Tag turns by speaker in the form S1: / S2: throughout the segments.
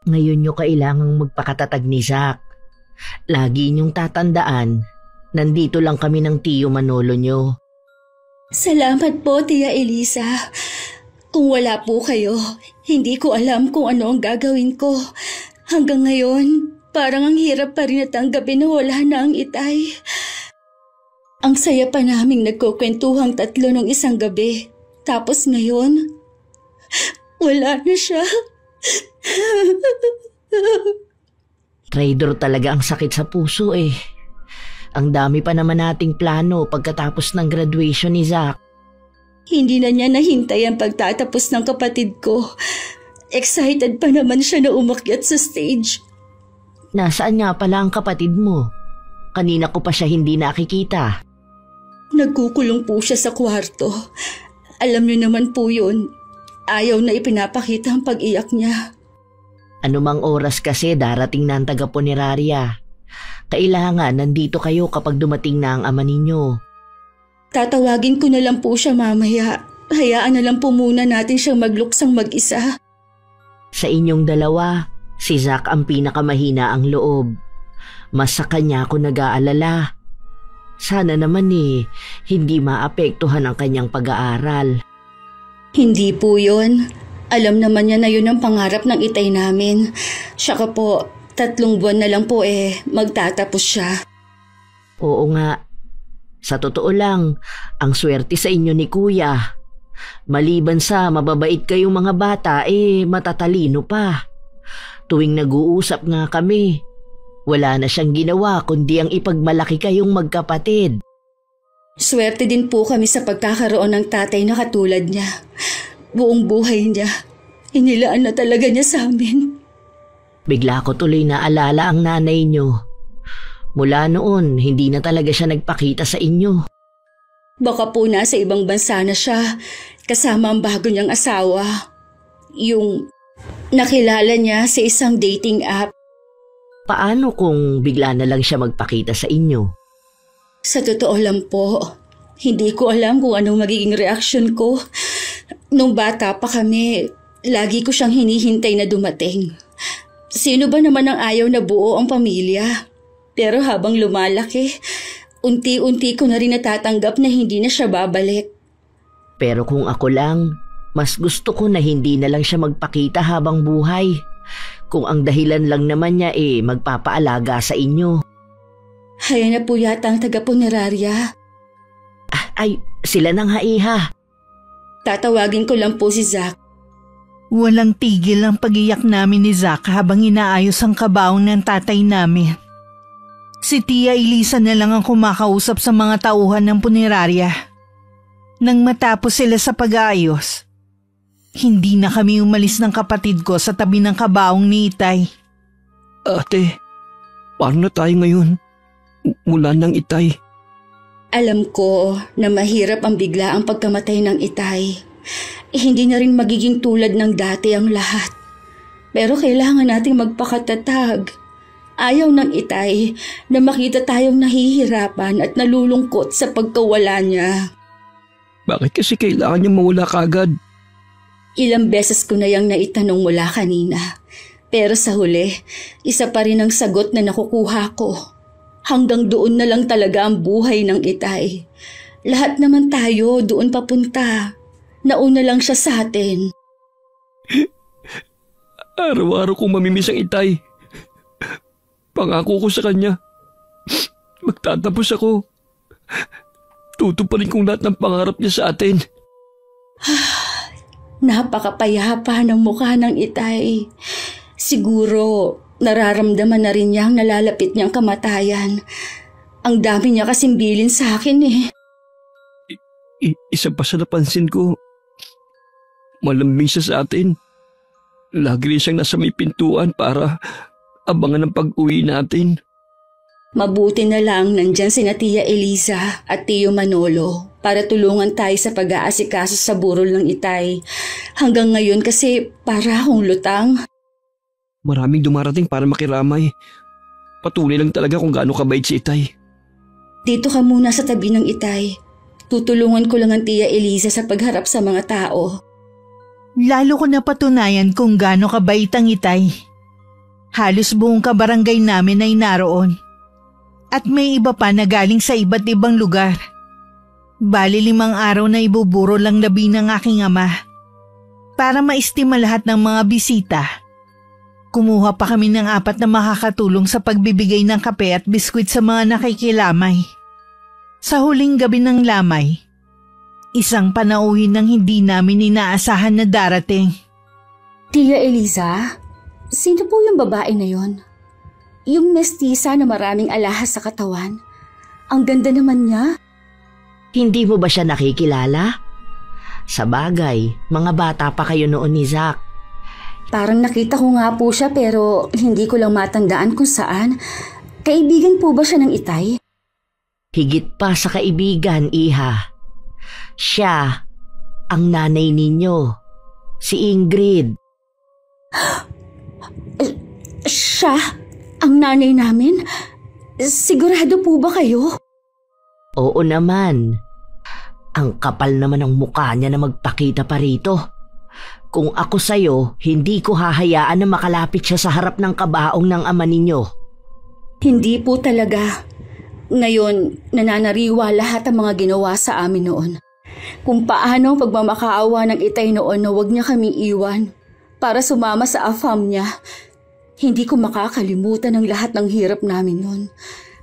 S1: Ngayon nyo kailangang magpakatatag ni Zack. Lagi niyong tatandaan, nandito lang kami ng tiyo Manolo nyo.
S2: Salamat po, Tia Elisa. Kung wala po kayo, hindi ko alam kung ano ang gagawin ko. Hanggang ngayon, parang ang hirap pa rin natanggapin na wala na ang Itay. Ang saya pa naming nagkukwentuhang tatlo ng isang gabi. Tapos ngayon, wala na siya.
S1: Traitor talaga ang sakit sa puso eh. Ang dami pa naman nating plano pagkatapos ng graduation ni Zack.
S2: Hindi na niya nahintay ang pagtatapos ng kapatid ko. Excited pa naman siya na umakyat sa stage.
S1: Nasaan nga pala ang kapatid mo? Kanina ko pa siya hindi nakikita.
S2: Nagkukulong po siya sa kwarto. Alam niyo naman po yun. Ayaw na ipinapakita ang pag-iyak niya.
S1: Anumang oras kasi darating na ang taga-punerarya. Kailangan nandito kayo kapag dumating na ang ama ninyo.
S2: Tatawagin ko na lang po siya mamaya. Hayaan na lang po muna natin siyang magluksang mag-isa.
S1: Sa inyong dalawa, si Zack ang pinakamahina ang loob. Mas sa kanya ako nag-aalala. Sana naman hindi maapektuhan ang kanyang pag-aaral.
S2: Hindi po yun. Alam naman niya na yun ang pangarap ng Itay namin. Saka po, 3 buwan na lang po magtatapos siya.
S1: Oo nga. Sa totoo lang, ang swerte sa inyo ni Kuya. Maliban sa mababait kayong mga bata, matatalino pa. Tuwing nag-uusap nga kami, wala na siyang ginawa kundi ang ipagmalaki kayong magkapatid.
S2: Swerte din po kami sa pagkakaroon ng tatay na katulad niya. Buong buhay niya, inilaan na talaga niya sa amin.
S1: Bigla ko tuloy naalala ang nanay niyo. Mula noon, hindi na talaga siya nagpakita sa inyo.
S2: Baka po nasa ibang bansa na siya, kasama ang bago niyang asawa. Yung nakilala niya sa isang dating app.
S1: Paano kung bigla na lang siya magpakita sa inyo?
S2: Sa totoo lang po, hindi ko alam kung anong magiging reaksyon ko. Nung bata pa kami, lagi ko siyang hinihintay na dumating. Sino ba naman ang ayaw na buo ang pamilya? Pero habang lumalaki, unti-unti ko na rin natatanggap na hindi na siya babalik.
S1: Pero kung ako lang, mas gusto ko na hindi na lang siya magpakita habang buhay. Kung ang dahilan lang naman niya magpapaalaga sa inyo.
S2: Haya na po yata ang taga-punerarya.
S1: Ay, sila nang haiha.
S2: Tatawagin ko lang po si Zack.
S3: Walang tigil ang pag-iyak namin ni Zack habang inaayos ang kabaong ng tatay namin. Si Tia Elisa na lang ang kumakausap sa mga tauhan ng punerarya. Nang matapos sila sa pag-aayos, hindi na kami umalis ng kapatid ko sa tabi ng kabaong ni Itay.
S4: Ate, paano na tayo ngayon? Mula ng Itay.
S2: Alam ko na mahirap ang bigla ang pagkamatay ng Itay. Hindi na rin magiging tulad ng dati ang lahat. Pero kailangan nating magpakatatag. Ayaw ng Itay na makita tayong nahihirapan at nalulungkot sa pagkawala niya.
S4: Bakit kasi kailangan niya mawala kagad?
S2: Ilang beses ko na yang naitanong mula kanina. Pero sa huli, isa pa rin ang sagot na nakukuha ko. Hanggang doon na lang talaga ang buhay ng Itay. Lahat naman tayo doon papunta. Nauna lang siya sa atin.
S4: Araw-araw kong mamimiss ang Itay. Pangako ko sa kanya, magtatapos ako. Tutuparin kong lahat ng pangarap niya sa atin.
S2: Napakapayapa ng mukha ng Itay. Siguro, nararamdaman na rin niyang nalalapit niyang kamatayan. Ang dami niya kasing bilin sa akin
S4: Isa pa sa napansin ko, malambing siya sa atin. Lagi rin siyang nasa may pintuan para abangan ang pag-uwi natin.
S2: Mabuti na lang nandyan sina Tia Elisa at Tio Manolo para tulungan tayo sa pag-aasikaso sa burol ng Itay. Hanggang ngayon kasi para akong lutang.
S4: Maraming dumarating para makiramay. Patuloy lang talaga kung gaano kabait si Itay.
S2: Dito ka muna sa tabi ng Itay. Tutulungan ko lang ang Tia Elisa sa pagharap sa mga tao.
S3: Lalo ko napatunayan kung gaano kabait ang Itay. Halos buong kabarangay namin ay naroon. At may iba pa na galing sa iba't ibang lugar. Bali 5 araw na ibuburo lang labi ng aking ama. Para maistima lahat ng mga bisita. Kumuha pa kami ng 4 na makakatulong sa pagbibigay ng kape at biskwit sa mga nakikilamay. Sa huling gabi ng lamay, isang panauhin ng hindi namin inaasahan na darating.
S2: Tia Eliza, sino po yung babae na yon? Yung mestiza na maraming alahas sa katawan. Ang ganda naman niya.
S1: Hindi mo ba siya nakikilala? Sa bagay, mga bata pa kayo noon ni Zack.
S2: Parang nakita ko nga po siya pero hindi ko lang matandaan kung saan. Kaibigan po ba siya ng Itay?
S1: Higit pa sa kaibigan, Iha. Siya ang nanay ninyo, si Ingrid.
S2: Siya ang nanay namin? Sigurado po ba kayo?
S1: Oo naman. Ang kapal naman ng mukha niya na magpakita pa rito. Kung ako sa'yo, hindi ko hahayaan na makalapit siya sa harap ng kabaong ng ama ninyo.
S2: Hindi po talaga. Ngayon, nananariwa lahat ang mga ginawa sa amin noon. Kung paano ang pagmamakaawa ng Itay noon na huwag niya kami iwan para sumama sa afam niya. Hindi ko makakalimutan ang lahat ng hirap namin noon.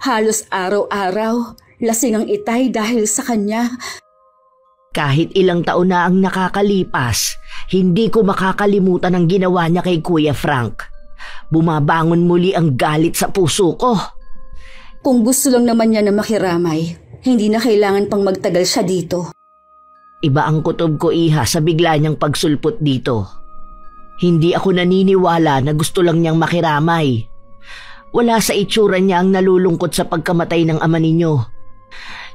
S2: Halos araw-araw, lasing ang Itay dahil sa kanya.
S1: Kahit ilang taon na ang nakakalipas, hindi ko makakalimutan ang ginawa niya kay Kuya Frank. Bumabangon muli ang galit sa puso ko.
S2: Kung gusto lang naman niya na makiramay, hindi na kailangan pang magtagal siya dito.
S1: Iba ang kutob ko, Iha, sa bigla niyang pagsulpot dito. Hindi ako naniniwala na gusto lang niyang makiramay. Wala sa itsura niya ang nalulungkot sa pagkamatay ng ama ninyo.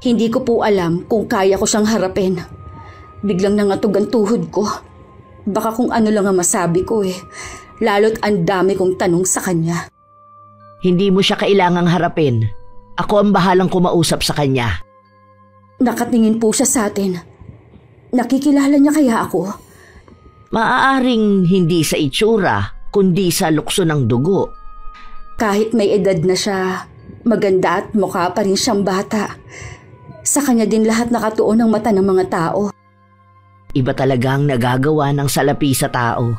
S2: Hindi ko po alam kung kaya ko siyang harapin. Biglang nangatog ang tuhod ko. Baka kung ano lang ang masabi ko eh. Lalo't ang dami kong tanong sa kanya.
S1: Hindi mo siya kailangang harapin. Ako ang bahalang kumausap sa kanya.
S2: Nakatingin po siya sa atin. Nakikilala niya kaya ako?
S1: Maaaring hindi sa itsura, kundi sa lukso ng dugo.
S2: Kahit may edad na siya, maganda at mukha pa rin siyang bata. Sa kanya din lahat nakatuon ang mata ng mga tao.
S1: Iba talagang nagagawa ng salapi sa tao.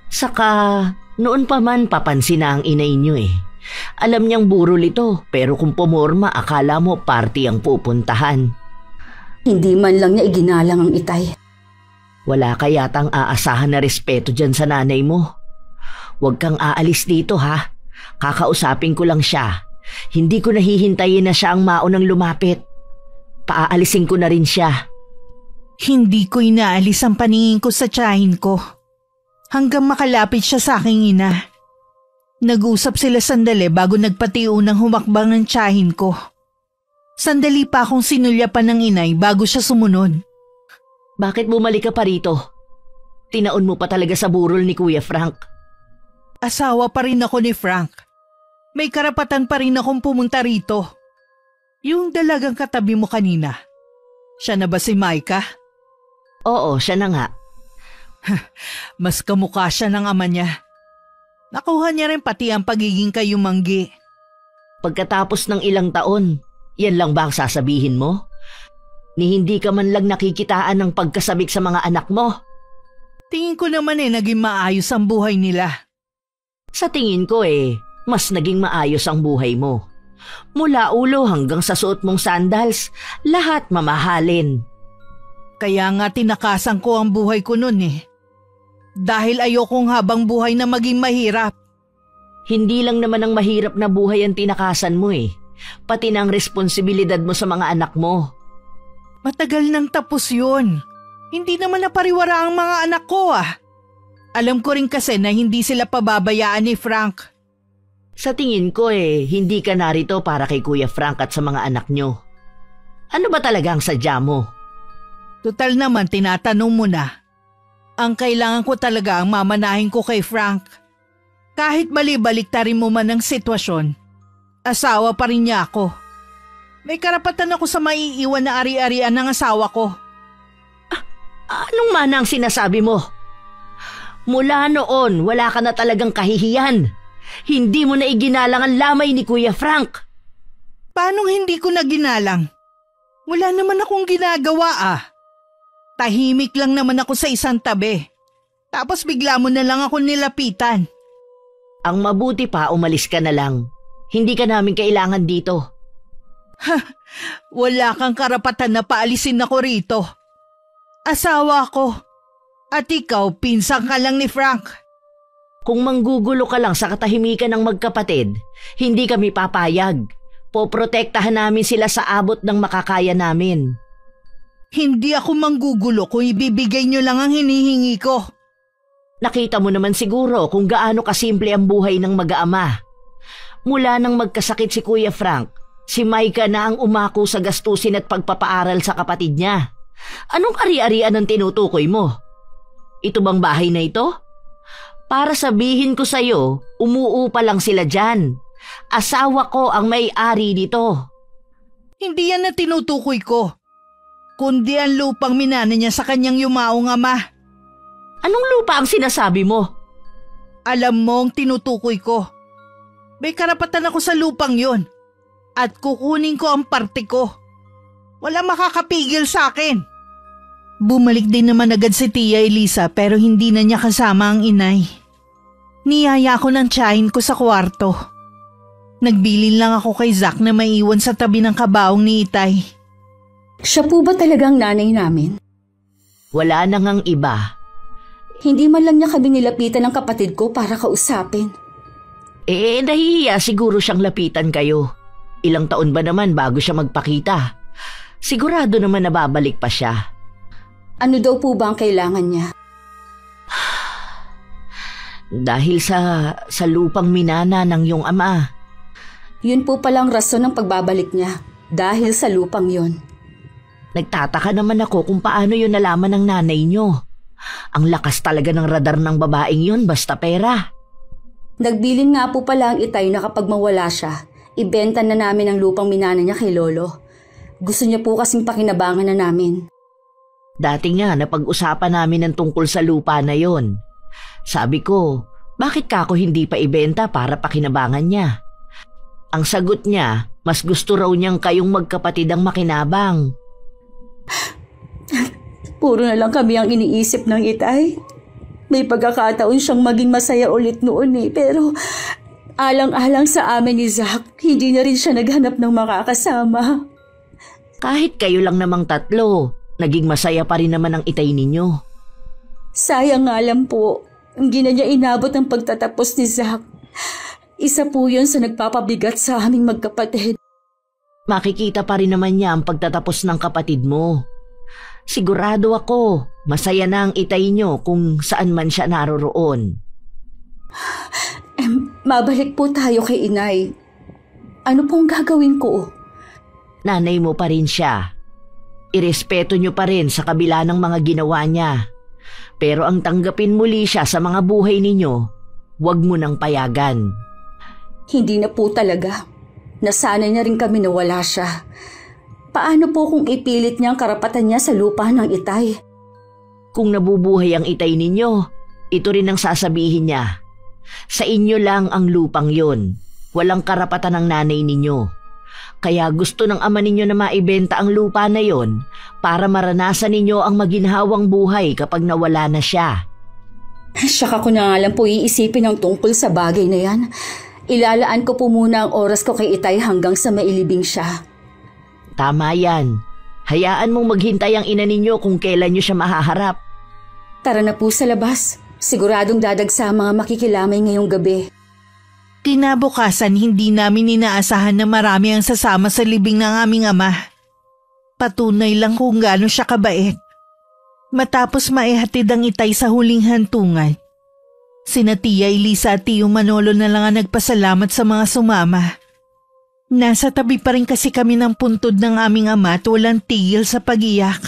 S1: Saka, noon pa man papansin na ang inay niyo eh. Alam niyang burol ito, pero kung pumorma, akala mo party ang pupuntahan.
S2: Hindi man lang niya iginalang ang Itay.
S1: Wala ka yatang aasahan na respeto dyan sa nanay mo. Huwag kang aalis dito ha. Kakausapin ko lang siya. Hindi ko nahihintayin na siya ang maunang lumapit. Paaalisin ko na rin siya.
S3: Hindi ko inaalis ang paningin ko sa tiyahin ko. Hanggang makalapit siya sa aking ina. Nag-usap sila sandali bago nagpatiunang humakbang ng tiyahin ko. Sandali pa akong sinulyapan ng inay bago siya sumunod.
S1: Bakit bumalik ka pa rito? Tinaon mo pa talaga sa burol ni Kuya Frank.
S3: Asawa pa rin ako ni Frank. May karapatan pa rin akong pumunta rito. Yung dalagang katabi mo kanina. Siya na ba si Micah?
S1: Oo, siya na nga.
S3: Mas kamukha siya ng ama niya. Nakuha niya rin pati ang pagiging kayumanggi.
S1: Pagkatapos ng ilang taon, yan lang ba ang sasabihin mo? Ni hindi ka man lang nakikitaan ng pagkasabik sa mga anak mo?
S3: Tingin ko naman naging maayos ang buhay nila.
S1: Sa tingin ko mas naging maayos ang buhay mo. Mula ulo hanggang sa suot mong sandals, lahat mamahalin.
S3: Kaya nga tinakasan ko ang buhay ko noon Dahil ayokong habang buhay na maging mahirap.
S1: Hindi lang naman ang mahirap na buhay ang tinakasan mo pati na ang responsibilidad mo sa mga anak mo.
S3: Matagal nang tapos yun. Hindi naman napariwara ang mga anak ko Alam ko rin kasi na hindi sila pababayaan ni Frank.
S1: Sa tingin ko hindi ka narito para kay Kuya Frank at sa mga anak nyo. Ano ba talaga ang sadya mo?
S3: Tutal naman tinatanong mo na. Ang kailangan ko talaga ang mamanahin ko kay Frank. Kahit bali-baliktarin mo man ang sitwasyon, asawa pa rin niya ako. May karapatan ako sa maiiwan na ari-arian ng asawa ko.
S1: Anong mana ang sinasabi mo? Mula noon, wala ka na talagang kahihiyan. Hindi mo na iginalang ang lamay ni Kuya Frank.
S3: Paano hindi ko na ginalang? Wala naman akong ginagawa ah. Tahimik lang naman ako sa isang tabi. Tapos bigla mo na lang ako nilapitan.
S1: Ang mabuti pa, umalis ka na lang. Hindi ka namin kailangan dito.
S3: Wala kang karapatan na paalisin ako rito. Asawa ko. At ikaw, pinsan ka lang ni Frank.
S1: Kung manggugulo ka lang sa katahimikan ng magkapatid, hindi kami papayag. Poprotektahan namin sila sa abot ng makakaya namin.
S3: Hindi ako manggugulo kung ibibigay nyo lang ang hinihingi ko.
S1: Nakita mo naman siguro kung gaano kasimple ang buhay ng mag-aama. Mula nang magkasakit si Kuya Frank, si Micah na ang umako sa gastusin at pagpapaaral sa kapatid niya. Anong ari-arian ang tinutukoy mo? Ito bang bahay na ito? Para sabihin ko sa'yo, umuupa lang sila dyan. Asawa ko ang may-ari nito.
S3: Hindi yan na tinutukoy ko. Kundi ang lupang minana niya sa kanyang yumaong ama.
S1: Anong lupa ang sinasabi mo?
S3: Alam mo ang tinutukoy ko. May karapatan ako sa lupang yon. At kukunin ko ang parte ko. Wala makakapigil sa akin. Bumalik din naman agad si Tia Elisa pero hindi na niya kasama ang inay. Niyaya ko ng tiyahin ko sa kwarto. Nagbilin lang ako kay Zack na maiwan sa tabi ng kabaong ni Itay.
S2: Siya po ba talagang nanay namin?
S1: Wala na ngang iba.
S2: Hindi man lang niya kami nilapitan ng kapatid ko para kausapin.
S1: Nahihiya siguro siyang lapitan kayo. Ilang taon ba naman bago siya magpakita? Sigurado naman na babalik pa siya.
S2: Ano daw po ba ang kailangan niya?
S1: Dahil sa lupang minana ng iyong ama.
S2: Yun po palang rason ng pagbabalik niya. Dahil sa lupang yon.
S1: Nagtataka naman ako kung paano yun nalaman ng nanay niyo. Ang lakas talaga ng radar ng babaeng yun basta pera.
S2: Nagbilin nga po pala ang Itay na kapag mawala siya, ibenta na namin ang lupang minana niya kay Lolo. Gusto niya po kasing pakinabangan na namin.
S1: Dati nga napag-usapan namin ng tungkol sa lupa na yon. Sabi ko, bakit ka ako hindi pa ibenta para pakinabangan niya? Ang sagot niya, mas gusto raw niyang kayong magkapatid ang makinabang.
S2: Puro na lang kami ang iniisip ng Itay. May pagkakataon siyang maging masaya ulit noon pero alang-alang sa amin ni Zack, hindi na rin siya naghanap ng makakasama.
S1: Kahit kayo lang namang tatlo, naging masaya pa rin naman ang Itay ninyo.
S2: Sayang nga lang po, hindi na niya inabot ang pagtatapos ni Zack. Isa po yun sa nagpapabigat sa aming magkapatid.
S1: Makikita pa rin naman niya ang pagtatapos ng kapatid mo. Sigurado ako, masaya na ang Itay niyo kung saan man siya naroroon.
S2: Mabalik po tayo kay Inay. Ano pong gagawin ko?
S1: Nanay mo pa rin siya. Irespeto niyo pa rin sa kabila ng mga ginawa niya. Pero ang tanggapin muli siya sa mga buhay ninyo, huwag mo nang payagan.
S2: Hindi na po talaga. Nasanay na rin kami na wala siya. Paano po kung ipilit niya ang karapatan niya sa lupa ng Itay?
S1: Kung nabubuhay ang Itay ninyo, ito rin ang sasabihin niya. Sa inyo lang ang lupang yon. Walang karapatan ng nanay ninyo. Kaya gusto ng ama ninyo na maibenta ang lupa na yon para maranasan ninyo ang maginhawang buhay kapag nawala na siya.
S2: Saka ko na nga lang po iisipin ang tungkol sa bagay na yan. Ilalaan ko po muna ang oras ko kay Itay hanggang sa mailibing siya.
S1: Tama yan. Hayaan mong maghintay ang ina ninyo kung kailan nyo siya mahaharap.
S2: Tara na po sa labas. Siguradong dadagsa ang mga makikilamay ngayong gabi.
S3: Kinabukasan hindi namin inaasahan na marami ang sasama sa libing ng aming ama. Patunay lang kung gaano siya kabait. Matapos maihatid ang Itay sa huling hantungan, sina Tia Elisa at Tio Manolo na lang ang nagpasalamat sa mga sumama. Nasa tabi pa rin kasi kami ng puntod ng aming ama at walang tigil sa pag-iyak.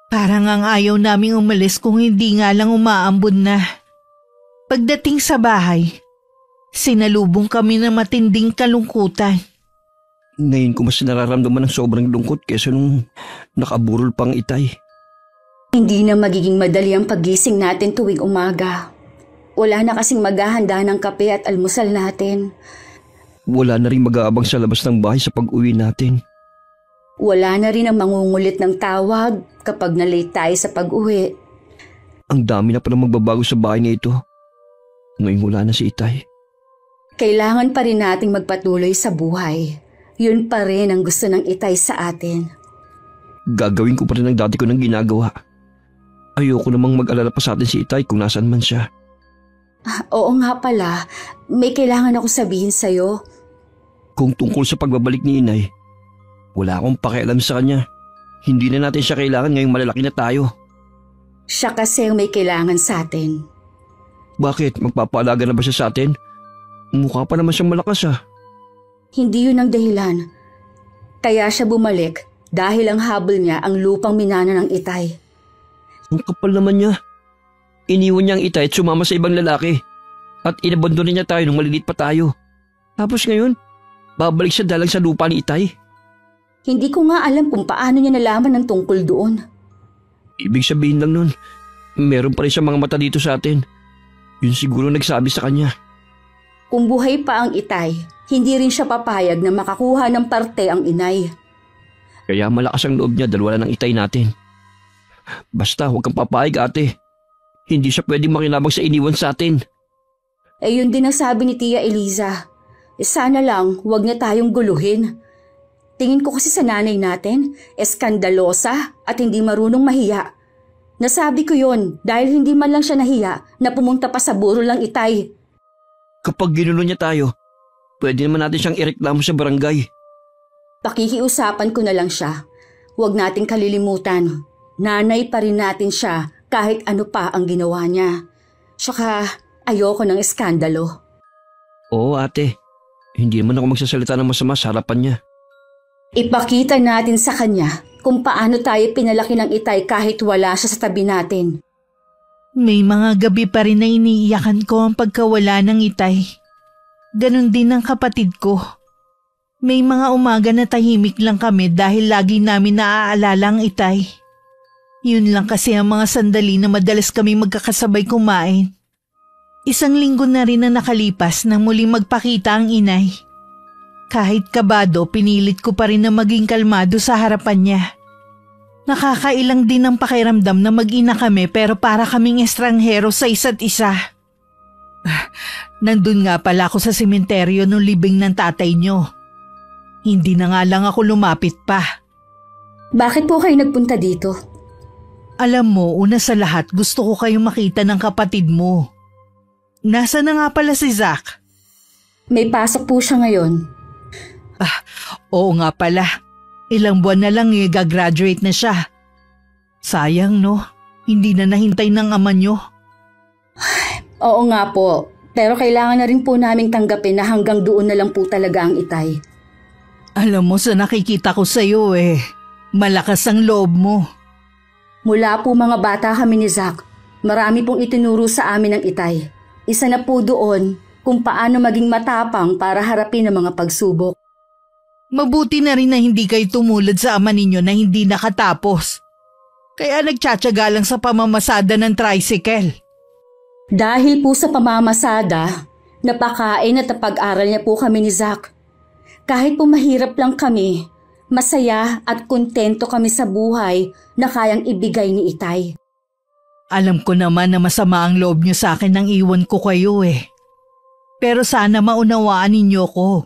S3: Parang ang ayaw naming umalis kung hindi nga lang umaambon na. Pagdating sa bahay, sinalubong kami ng matinding kalungkutan.
S4: Ngayon ko mas nararamdaman ng sobrang lungkot kesa nung nakaburol pang Itay.
S2: Hindi na magiging madali ang pagising natin tuwing umaga. Wala na kasing maghahanda ng kape at almusal natin.
S4: Wala na rin mag-aabang sa labas ng bahay sa pag-uwi natin.
S2: Wala na rin ang mangungulit ng tawag kapag na-late tayo sa pag-uwi.
S4: Ang dami na palang magbabago sa bahay na ito. Ngayon wala na si Itay.
S2: Kailangan pa rin nating magpatuloy sa buhay. Yun pa rin ang gusto ng Itay sa atin.
S4: Gagawin ko pa rin ang dati ko nang ginagawa. Ayoko namang mag-alala pa sa atin si Itay kung nasaan man siya.
S2: Oo nga pala, may kailangan ako sabihin sa'yo.
S4: Kung tungkol sa pagbabalik ni Inay, wala akong pakialam sa kanya. Hindi na natin siya kailangan ngayong malalaki na tayo.
S2: Siya kasi ang may kailangan sa atin.
S4: Bakit? Magpapaalaga na ba siya sa atin? Mukha pa naman siyang malakas ah.
S2: Hindi yun ang dahilan. Kaya siya bumalik dahil ang habol niya ang lupang minana ng Itay.
S4: Ang kapal naman niya. Iniwan niya ang Itay at sumama sa ibang lalaki. At inabandon niya tayo nung maliliit pa tayo. Tapos ngayon, babalik siya dahil sa lupa ni Itay.
S2: Hindi ko nga alam kung paano niya nalaman ng tungkol doon.
S4: Ibig sabihin lang nun, meron pa rin siyang mga mata dito sa atin. Yun siguro nagsabi sa kanya.
S2: Kung buhay pa ang Itay, hindi rin siya papayag na makakuha ng parte ang Inay.
S4: Kaya malakas ang loob niya dahil wala ng Itay natin. Basta huwag kang papayag ate. Hindi siya pwedeng makinabang sa iniwan sa atin.
S2: Eh yun din ang sabi ni Tia Eliza. Sana lang huwag niya tayong guluhin. Tingin ko kasi sa nanay natin, eskandalosa at hindi marunong mahiya. Nasabi ko yon dahil hindi man lang siya nahiya na pumunta pa sa burol ng Itay.
S4: Kapag ginulo niya tayo, pwede naman natin siyang ireklamo sa barangay.
S2: Pakikiusapan ko na lang siya. Huwag nating kalilimutan. Nanay pa rin natin siya kahit ano pa ang ginawa niya. Saka ayoko ng eskandalo.
S4: Oo ate, hindi naman ako magsasalita ng masama sa harapan niya.
S2: Ipakita natin sa kanya kung paano tayo pinalaki ng Itay kahit wala siya sa tabi natin.
S3: May mga gabi pa rin na iniiyakan ko ang pagkawala ng Itay. Ganon din ang kapatid ko. May mga umaga na tahimik lang kami dahil lagi namin naaalala ang Itay. Yun lang kasi ang mga sandali na madalas kami magkakasabay kumain. 1 linggo na rin na nakalipas nang muling magpakita ang Inay. Kahit kabado, pinilit ko pa rin na maging kalmado sa harapan niya. Nakakailang din ang pakiramdam na mag-ina kami pero para kaming estranghero sa isa't isa. Nandun nga pala ako sa sementeryo nung libing ng tatay niyo. Hindi na nga lang ako lumapit pa.
S2: Bakit po kayo nagpunta dito?
S3: Alam mo, una sa lahat gusto ko kayong makita ng kapatid mo. Nasaan na nga pala si Zach?
S2: May pasok po siya ngayon.
S3: Oo nga pala. Ilang buwan na lang gagraduate na siya. Sayang no, hindi na nahintay ng ama niyo.
S2: Oo nga po, pero kailangan na rin po naming tanggapin na hanggang doon na lang po talaga ang Itay.
S3: Alam mo sa nakikita ko sa'yo malakas ang loob mo.
S2: Mula po mga bata kami ni Zach, marami pong itinuro sa amin ng Itay. Isa na po doon kung paano maging matapang para harapin ang mga pagsubok.
S3: Mabuti na rin na hindi kayo tumulad sa ama ninyo na hindi nakatapos. Kaya nagtsatsaga lang sa pamamasada ng tricycle.
S2: Dahil po sa pamamasada, napakain at napag-aral niya po kami ni Zach. Kahit po mahirap lang kami, masaya at kontento kami sa buhay na kayang ibigay ni Itay.
S3: Alam ko naman na masama ang loob niyo sa akin nang iwan ko kayo Pero sana maunawaan ninyo ko.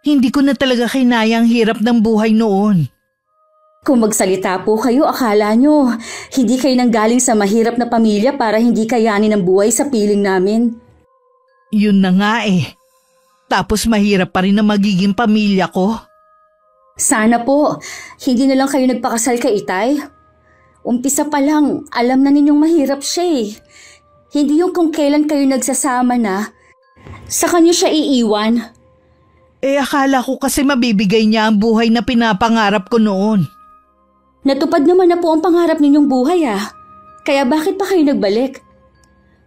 S3: Hindi ko na talaga kinayang hirap ng buhay noon.
S2: Kung magsalita po kayo, akala nyo, hindi kayo nanggaling sa mahirap na pamilya para hindi kayanin ang buhay sa piling namin.
S3: Yun na nga Tapos mahirap pa rin na magiging pamilya ko.
S2: Sana po, hindi na lang kayo nagpakasal kay Itay. Umpisa pa lang, alam na ninyong mahirap siya Hindi yung kung kailan kayo nagsasama na, sa kanya siya iiwan.
S3: Akala ko kasi mabibigay niya ang buhay na pinapangarap ko noon.
S2: Natupad naman na po ang pangarap ninyong buhay Kaya bakit pa kayo nagbalik?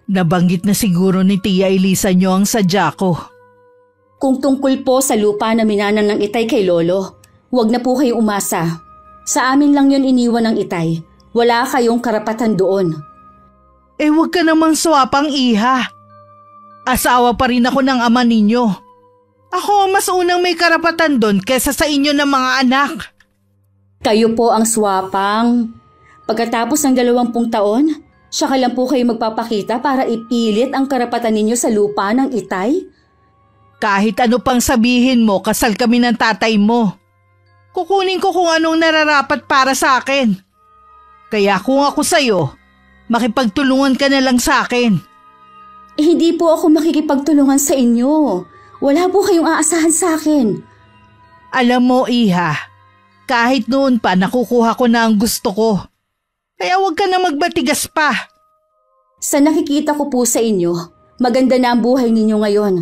S3: Nabanggit na siguro ni Tia Elisa niyo ang sadya ko.
S2: Kung tungkol po sa lupa na minanan ng Itay kay Lolo, huwag na po kayong umasa. Sa amin lang yun iniwan ng Itay. Wala kayong karapatan doon.
S3: Huwag ka namang swapang, iha. Asawa pa rin ako ng ama ninyo. Ako mas unang may karapatan doon kaysa sa inyo ng mga anak.
S2: Kayo po ang swapang. Pagkatapos ng 20 taon, saka lang po kayo magpapakita para ipilit ang karapatan ninyo sa lupa ng Itay?
S3: Kahit ano pang sabihin mo, kasal kami ng tatay mo. Kukunin ko kung anong nararapat para sa akin. Kaya kung ako sa'yo, makipagtulungan ka na lang sa akin.
S2: Hindi po ako makikipagtulungan sa inyo. Wala po kayong aasahan sa akin.
S3: Alam mo, iha, kahit noon pa nakukuha ko na ang gusto ko. Kaya huwag ka na magbatigas pa.
S2: Sa nakikita ko po sa inyo, maganda na ang buhay ninyo ngayon.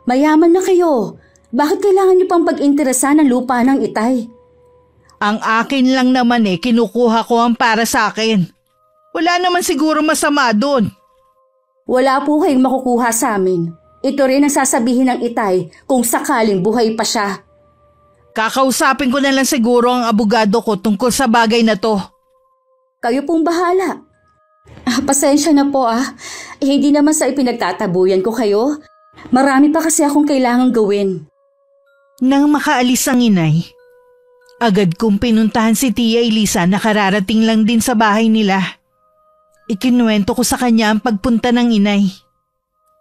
S2: Mayaman na kayo. Bakit kailangan niyo pang pag-interesan ng lupa ng Itay?
S3: Ang akin lang naman kinukuha ko ang para sa akin. Wala naman siguro masama doon.
S2: Wala po kayong makukuha sa amin. Ito rin ang sasabihin ng Itay kung sakaling buhay pa siya.
S3: Kakausapin ko na lang siguro ang abogado ko tungkol sa bagay na to.
S2: Kayo pong bahala. Pasensya na po hindi naman sa ipinagtatabuyan ko kayo. Marami pa kasi akong kailangang gawin.
S3: Nang makaalis ang inay, agad kong pinuntahan si Tia Elisa na kararating lang din sa bahay nila. Ikinuwento ko sa kanya ang pagpunta ng inay.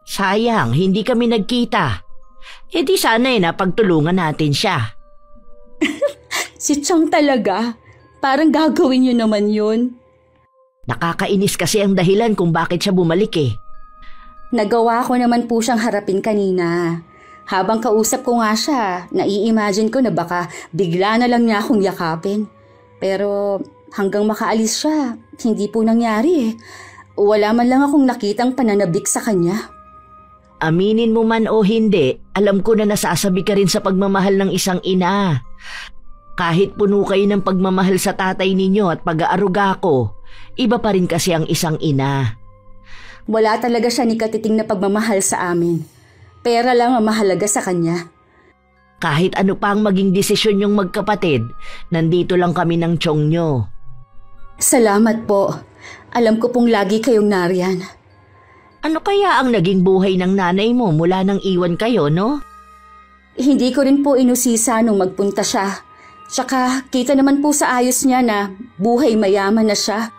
S1: Sayang, hindi kami nagkita. Di sana napagtulungan natin siya.
S2: Si Chang talaga. Parang gagawin niyo naman yun.
S1: Nakakainis kasi ang dahilan kung bakit siya bumalik
S2: Nagawa ko naman po siyang harapin kanina. Habang kausap ko nga siya, nai-imagine ko na baka bigla na lang niya akong yakapin. Pero hanggang makaalis siya, hindi po nangyari Wala man lang akong nakitang pananabik sa kanya.
S1: Aminin mo man o hindi, alam ko na nasasabi ka rin sa pagmamahal ng isang ina. Kahit puno kayo ng pagmamahal sa tatay ninyo at pag-aaruga ko, iba pa rin kasi ang isang ina.
S2: Wala talaga siya ni katiting na pagmamahal sa amin. Pera lang ang mahalaga sa kanya.
S1: Kahit ano pa ang maging desisyon yung magkapatid, nandito lang kami ng tiyong nyo.
S2: Salamat po. Alam ko pong lagi kayong nariyan.
S1: Ano kaya ang naging buhay ng nanay mo mula nang iwan kayo, no?
S2: Hindi ko rin po inusisa nung magpunta siya. Tsaka kita naman po sa ayos niya na buhay mayaman na siya.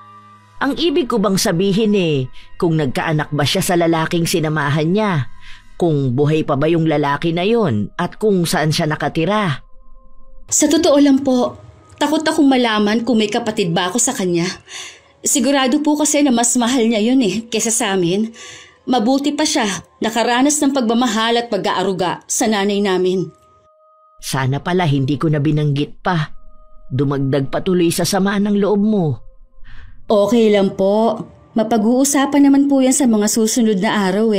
S1: Ang ibig ko bang sabihin kung nagkaanak ba siya sa lalaking sinamahan niya? Kung buhay pa ba yung lalaki na yon at kung saan siya nakatira?
S2: Sa totoo lang po, takot akong malaman kung may kapatid ba ako sa kanya. Sigurado po kasi na mas mahal niya yun kesa sa amin. Mabuti pa siya, nakaranas ng pagmamahal at pag-aaruga sa nanay namin.
S1: Sana pala hindi ko na binanggit pa. Dumagdag patuloy sa sama ng loob mo.
S2: Okay lang po. Mapag-uusapan naman po yan sa mga susunod na araw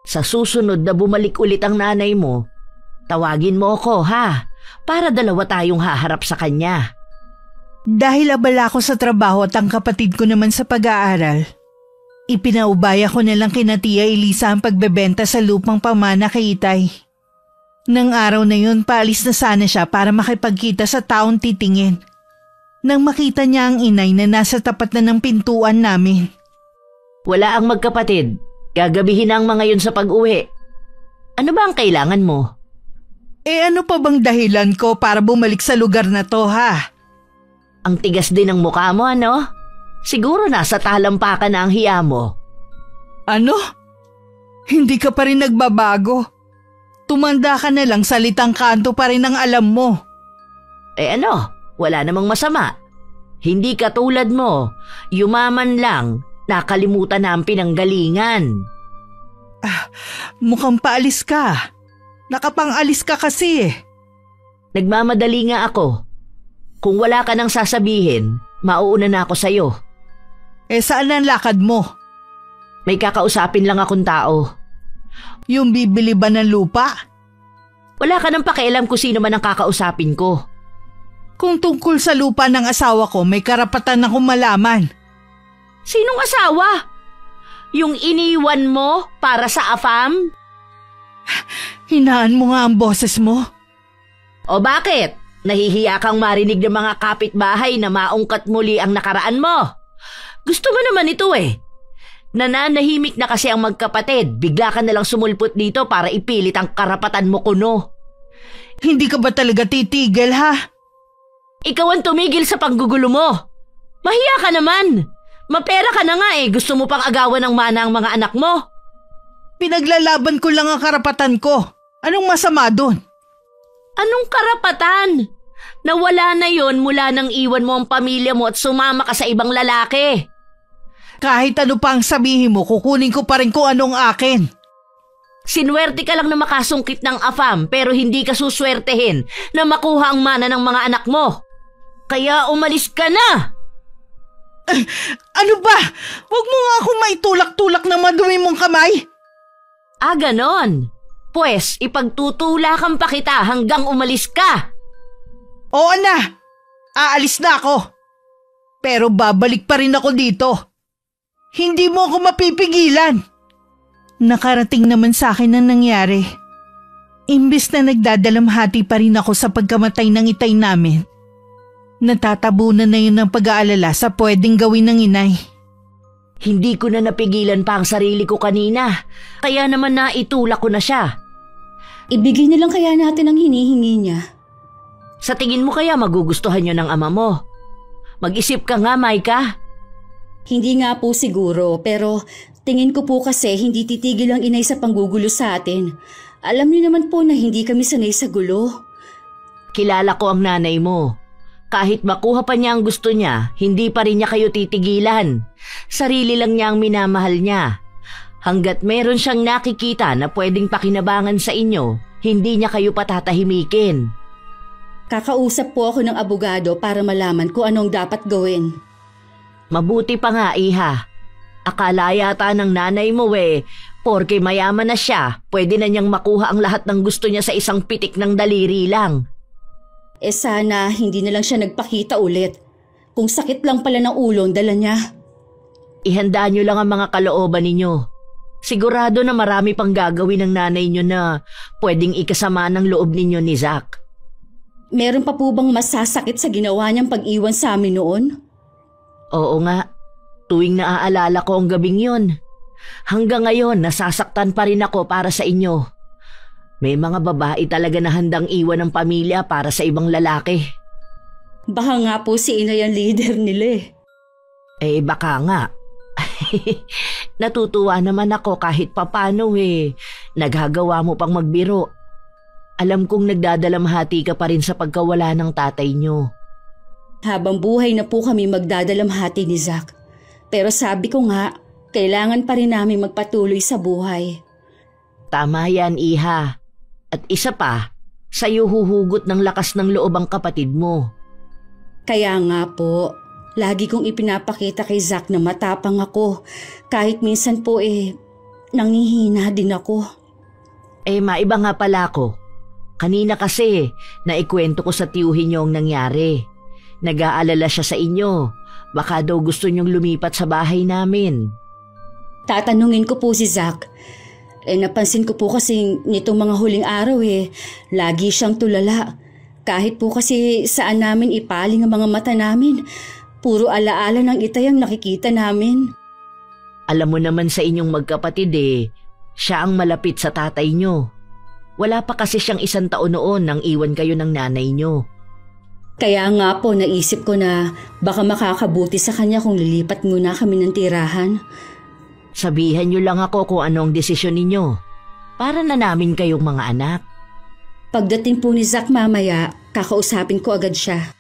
S1: Sa susunod na bumalik ulit ang nanay mo, tawagin mo ako para dalawa tayong haharap sa kanya.
S3: Dahil abala ko sa trabaho at ang kapatid ko naman sa pag-aaral, ipinaubaya ko na lang kina Tia Elisa ang pagbebenta sa lupang pamana kay Itay. Nang araw na yun, paalis na sana siya para makipagkita sa taong titingin. Nang makita niya ang inay na nasa tapat na ng pintuan namin.
S1: Wala ang magkapatid. Gagabihin na ang mga yun sa pag-uwi. Ano ba ang kailangan mo?
S3: Ano pa bang dahilan ko para bumalik sa lugar na to,
S1: Ang tigas din ng mukha mo, ano? Siguro nasa talampakan na ang hiya mo.
S3: Ano? Hindi ka pa rin nagbabago. Tumanda ka na lang, salitang kanto pa rin ang alam mo.
S1: Ano? Wala namang masama. Hindi katulad mo. Yumaman lang, nakalimutan na ang pinanggalingan.
S3: Mukhang paalis ka. Nakapangalis ka kasi.
S1: Nagmamadali nga ako. Kung wala ka nang sasabihin, mauuna na ako sa'yo.
S3: Saan ang lakad mo?
S1: May kakausapin lang akong tao.
S3: Yung bibili ba ng lupa?
S1: Wala ka nang pakialam kung sino man ang kakausapin ko.
S3: Kung tungkol sa lupa ng asawa ko, may karapatan akong malaman.
S1: Sinong asawa? Yung iniwan mo para sa AFAM?
S3: Hinaan mo nga ang boses mo.
S1: O bakit? Nahihiya kang marinig ng mga kapitbahay na maungkat muli ang nakaraan mo. Gusto mo naman ito Nananahimik na kasi ang magkapatid. Bigla ka nalang sumulpot dito para ipilit ang karapatan mo kuno.
S3: Hindi ka ba talaga titigil, ha?
S1: Ikaw ang tumigil sa panggugulo mo. Mahiya ka naman. Mapera ka na nga eh. Gusto mo pang agawan ng mana ang mga anak mo?
S3: Pinaglalaban ko lang ang karapatan ko. Anong masama doon?
S1: Anong karapatan? Nawala na yon mula nang iwan mo ang pamilya mo at sumama ka sa ibang lalaki.
S3: Kahit ano pa ang sabihin mo, kukunin ko pa rin kung anong akin.
S1: Sinwerte ka lang na makasungkit ng AFAM pero hindi ka suswertehin na makuha ang mana ng mga anak mo. Kaya umalis ka na!
S3: Ano ba? Huwag mo nga akong maitulak-tulak ng madumi mong kamay.
S1: Ah, ganon. Pwes, ipagtutulakan pa kita hanggang umalis ka.
S3: Oo na, aalis na ako. Pero babalik pa rin ako dito. Hindi mo ako mapipigilan. Nakarating naman sa akin ang nangyari. Imbes na nagdadalamhati pa rin ako sa pagkamatay ng itay namin, natatabunan na yun ng pag-aalala sa pwedeng gawin ng inay.
S1: Hindi ko na napigilan pa ang sarili ko kanina, kaya naman naitulak ko na siya.
S2: Ibigay na lang kaya natin ang hinihingi niya.
S1: Sa tingin mo kaya magugustuhan yun ng ama mo? Mag-isip ka nga, Maika.
S2: Hindi nga po siguro, pero tingin ko po kasi hindi titigil ang inay sa panggugulo sa atin. Alam niyo naman po na hindi kami sanay sa gulo.
S1: Kilala ko ang nanay mo. Kahit makuha pa niya ang gusto niya, hindi pa rin niya kayo titigilan. Sarili lang niya ang minamahal niya. Hanggat meron siyang nakikita na pwedeng pakinabangan sa inyo, hindi niya kayo patatahimikin.
S2: Kakausap po ako ng abogado para malaman kung anong dapat gawin.
S1: Mabuti pa nga, Iha. Akala yata ng nanay mo porke mayaman na siya, pwede na niyang makuha ang lahat ng gusto niya sa isang pitik ng daliri lang.
S2: Sana hindi na lang siya nagpakita ulit. Kung sakit lang pala ng ulo ang dala niya.
S1: Ihanda niyo lang ang mga kalooban ninyo. Sigurado na marami pang gagawin ng nanay niyo na pwedeng ikasama ng loob ninyo ni Zach.
S2: Meron pa po bang masasakit sa ginawa niyang pag-iwan sa amin noon?
S1: Oo nga. Tuwing naaalala ko ang gabing yun. Hanggang ngayon nasasaktan pa rin ako para sa inyo. May mga babae talaga na handang iwan ng pamilya para sa ibang lalaki.
S2: Baka nga po si inay ang leader nila eh.
S1: Baka nga. Natutuwa naman ako kahit papano Naghagawa mo pang magbiro. Alam kong nagdadalamhati ka pa rin sa pagkawala ng tatay niyo.
S2: Habang buhay na po kami magdadalamhati ni Zach. Pero sabi ko nga, kailangan pa rin namin magpatuloy sa buhay.
S1: Tama yan, Iha. At isa pa, sa'yo huhugot ng lakas ng loob ang kapatid mo.
S2: Kaya nga po, lagi kong ipinapakita kay Zach na matapang ako. Kahit minsan po nangihina din ako.
S1: Maiba nga pala ako. Kanina kasi, naikwento ko sa tiyuhin niyo ang nangyari. Nag-aalala siya sa inyo. Baka daw gusto niyong lumipat sa bahay namin.
S2: Tatanungin ko po si Zach. Napansin ko po kasi nitong mga huling araw lagi siyang tulala. Kahit po kasi saan namin ipaling ang mga mata namin, puro alaala ng itay ang nakikita namin.
S1: Alam mo naman sa inyong magkapatid siya ang malapit sa tatay niyo. Wala pa kasi siyang 1 taon noon nang iwan kayo ng nanay niyo.
S2: Kaya nga po naisip ko na baka makakabuti sa kanya kung lilipat muna kami ng tirahan.
S1: Sabihan niyo lang ako kung anong desisyon ninyo. Para na namin kayong mga anak.
S2: Pagdating po ni Zach mamaya, kakausapin ko agad siya.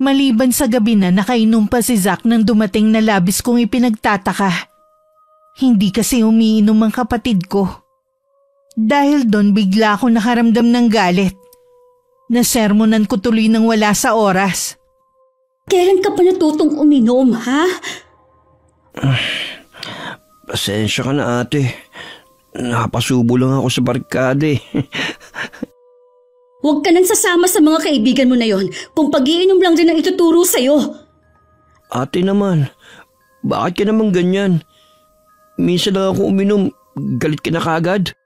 S3: Maliban sa gabi na nakainom pa si Zach nang dumating na labis kong ipinagtataka. Hindi kasi umiinom ang kapatid ko. Dahil doon bigla ako nakaramdam ng galit. Nasermonan ko tuloy ng wala sa oras.
S2: Kailan ka pa natutong uminom, ha?
S4: Pasensya ka na, ate. Napasubo lang ako sa barkada
S2: Huwag ka nang sasama sa mga kaibigan mo na yon kung pag-iinom lang din ang ituturo sa'yo.
S4: Ate naman, bakit ka naman ganyan? Minsan lang ako uminom, galit ka na kagad?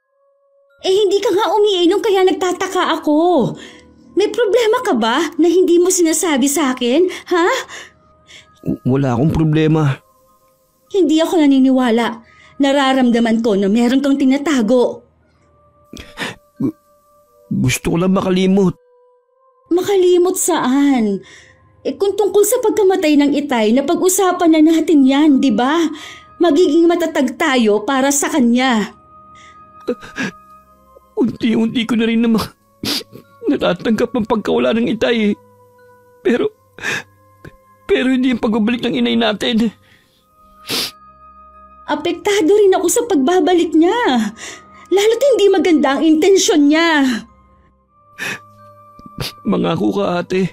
S2: Hindi ka nga umiinom kaya nagtataka ako. May problema ka ba na hindi mo sinasabi sa akin, ha?
S4: Wala akong problema.
S2: Hindi ako naniniwala. Nararamdaman ko na meron kang tinatago.
S4: Gusto ko lang makalimot.
S2: Makalimot saan? Kung tungkol sa pagkamatay ng Itay, napag-usapan na natin yan, di ba? Magiging matatag tayo para sa kanya.
S4: Unti-unti ko na rin naman natatanggap ang pagkawala ng Itay. Pero hindi yung pagbabalik ng inay natin.
S2: Apektado rin ako sa pagbabalik niya. Lalo't hindi maganda ang intensyon niya.
S4: Mangako ka, ate.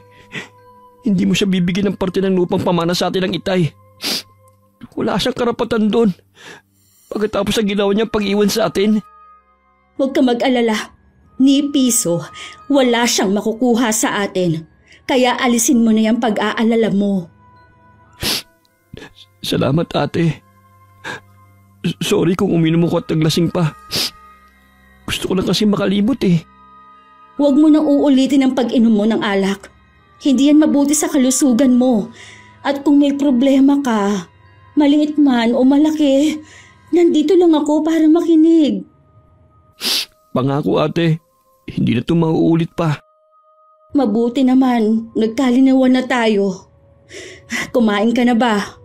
S4: Hindi mo siya bibigyan ng parte ng lupang pamana sa atin ng Itay. Wala siyang karapatan doon. Pagkatapos ang ginawa niyang pag-iwan sa atin.
S2: Huwag ka mag-alala. Ni piso, wala siyang makukuha sa atin. Kaya alisin mo na yung pag-aalala mo.
S4: Salamat, ate. Sorry kung uminom ako at naglasing pa. Gusto ko lang kasi makalimot eh.
S2: Huwag mo nang uulitin ang pag-inom mo ng alak. Hindi yan mabuti sa kalusugan mo. At kung may problema ka, maliit man o malaki, nandito lang ako para makinig.
S4: Pangako, ate. Hindi na ito mauulit pa.
S2: Mabuti naman, nagkalinawan na tayo. Kumain ka na ba?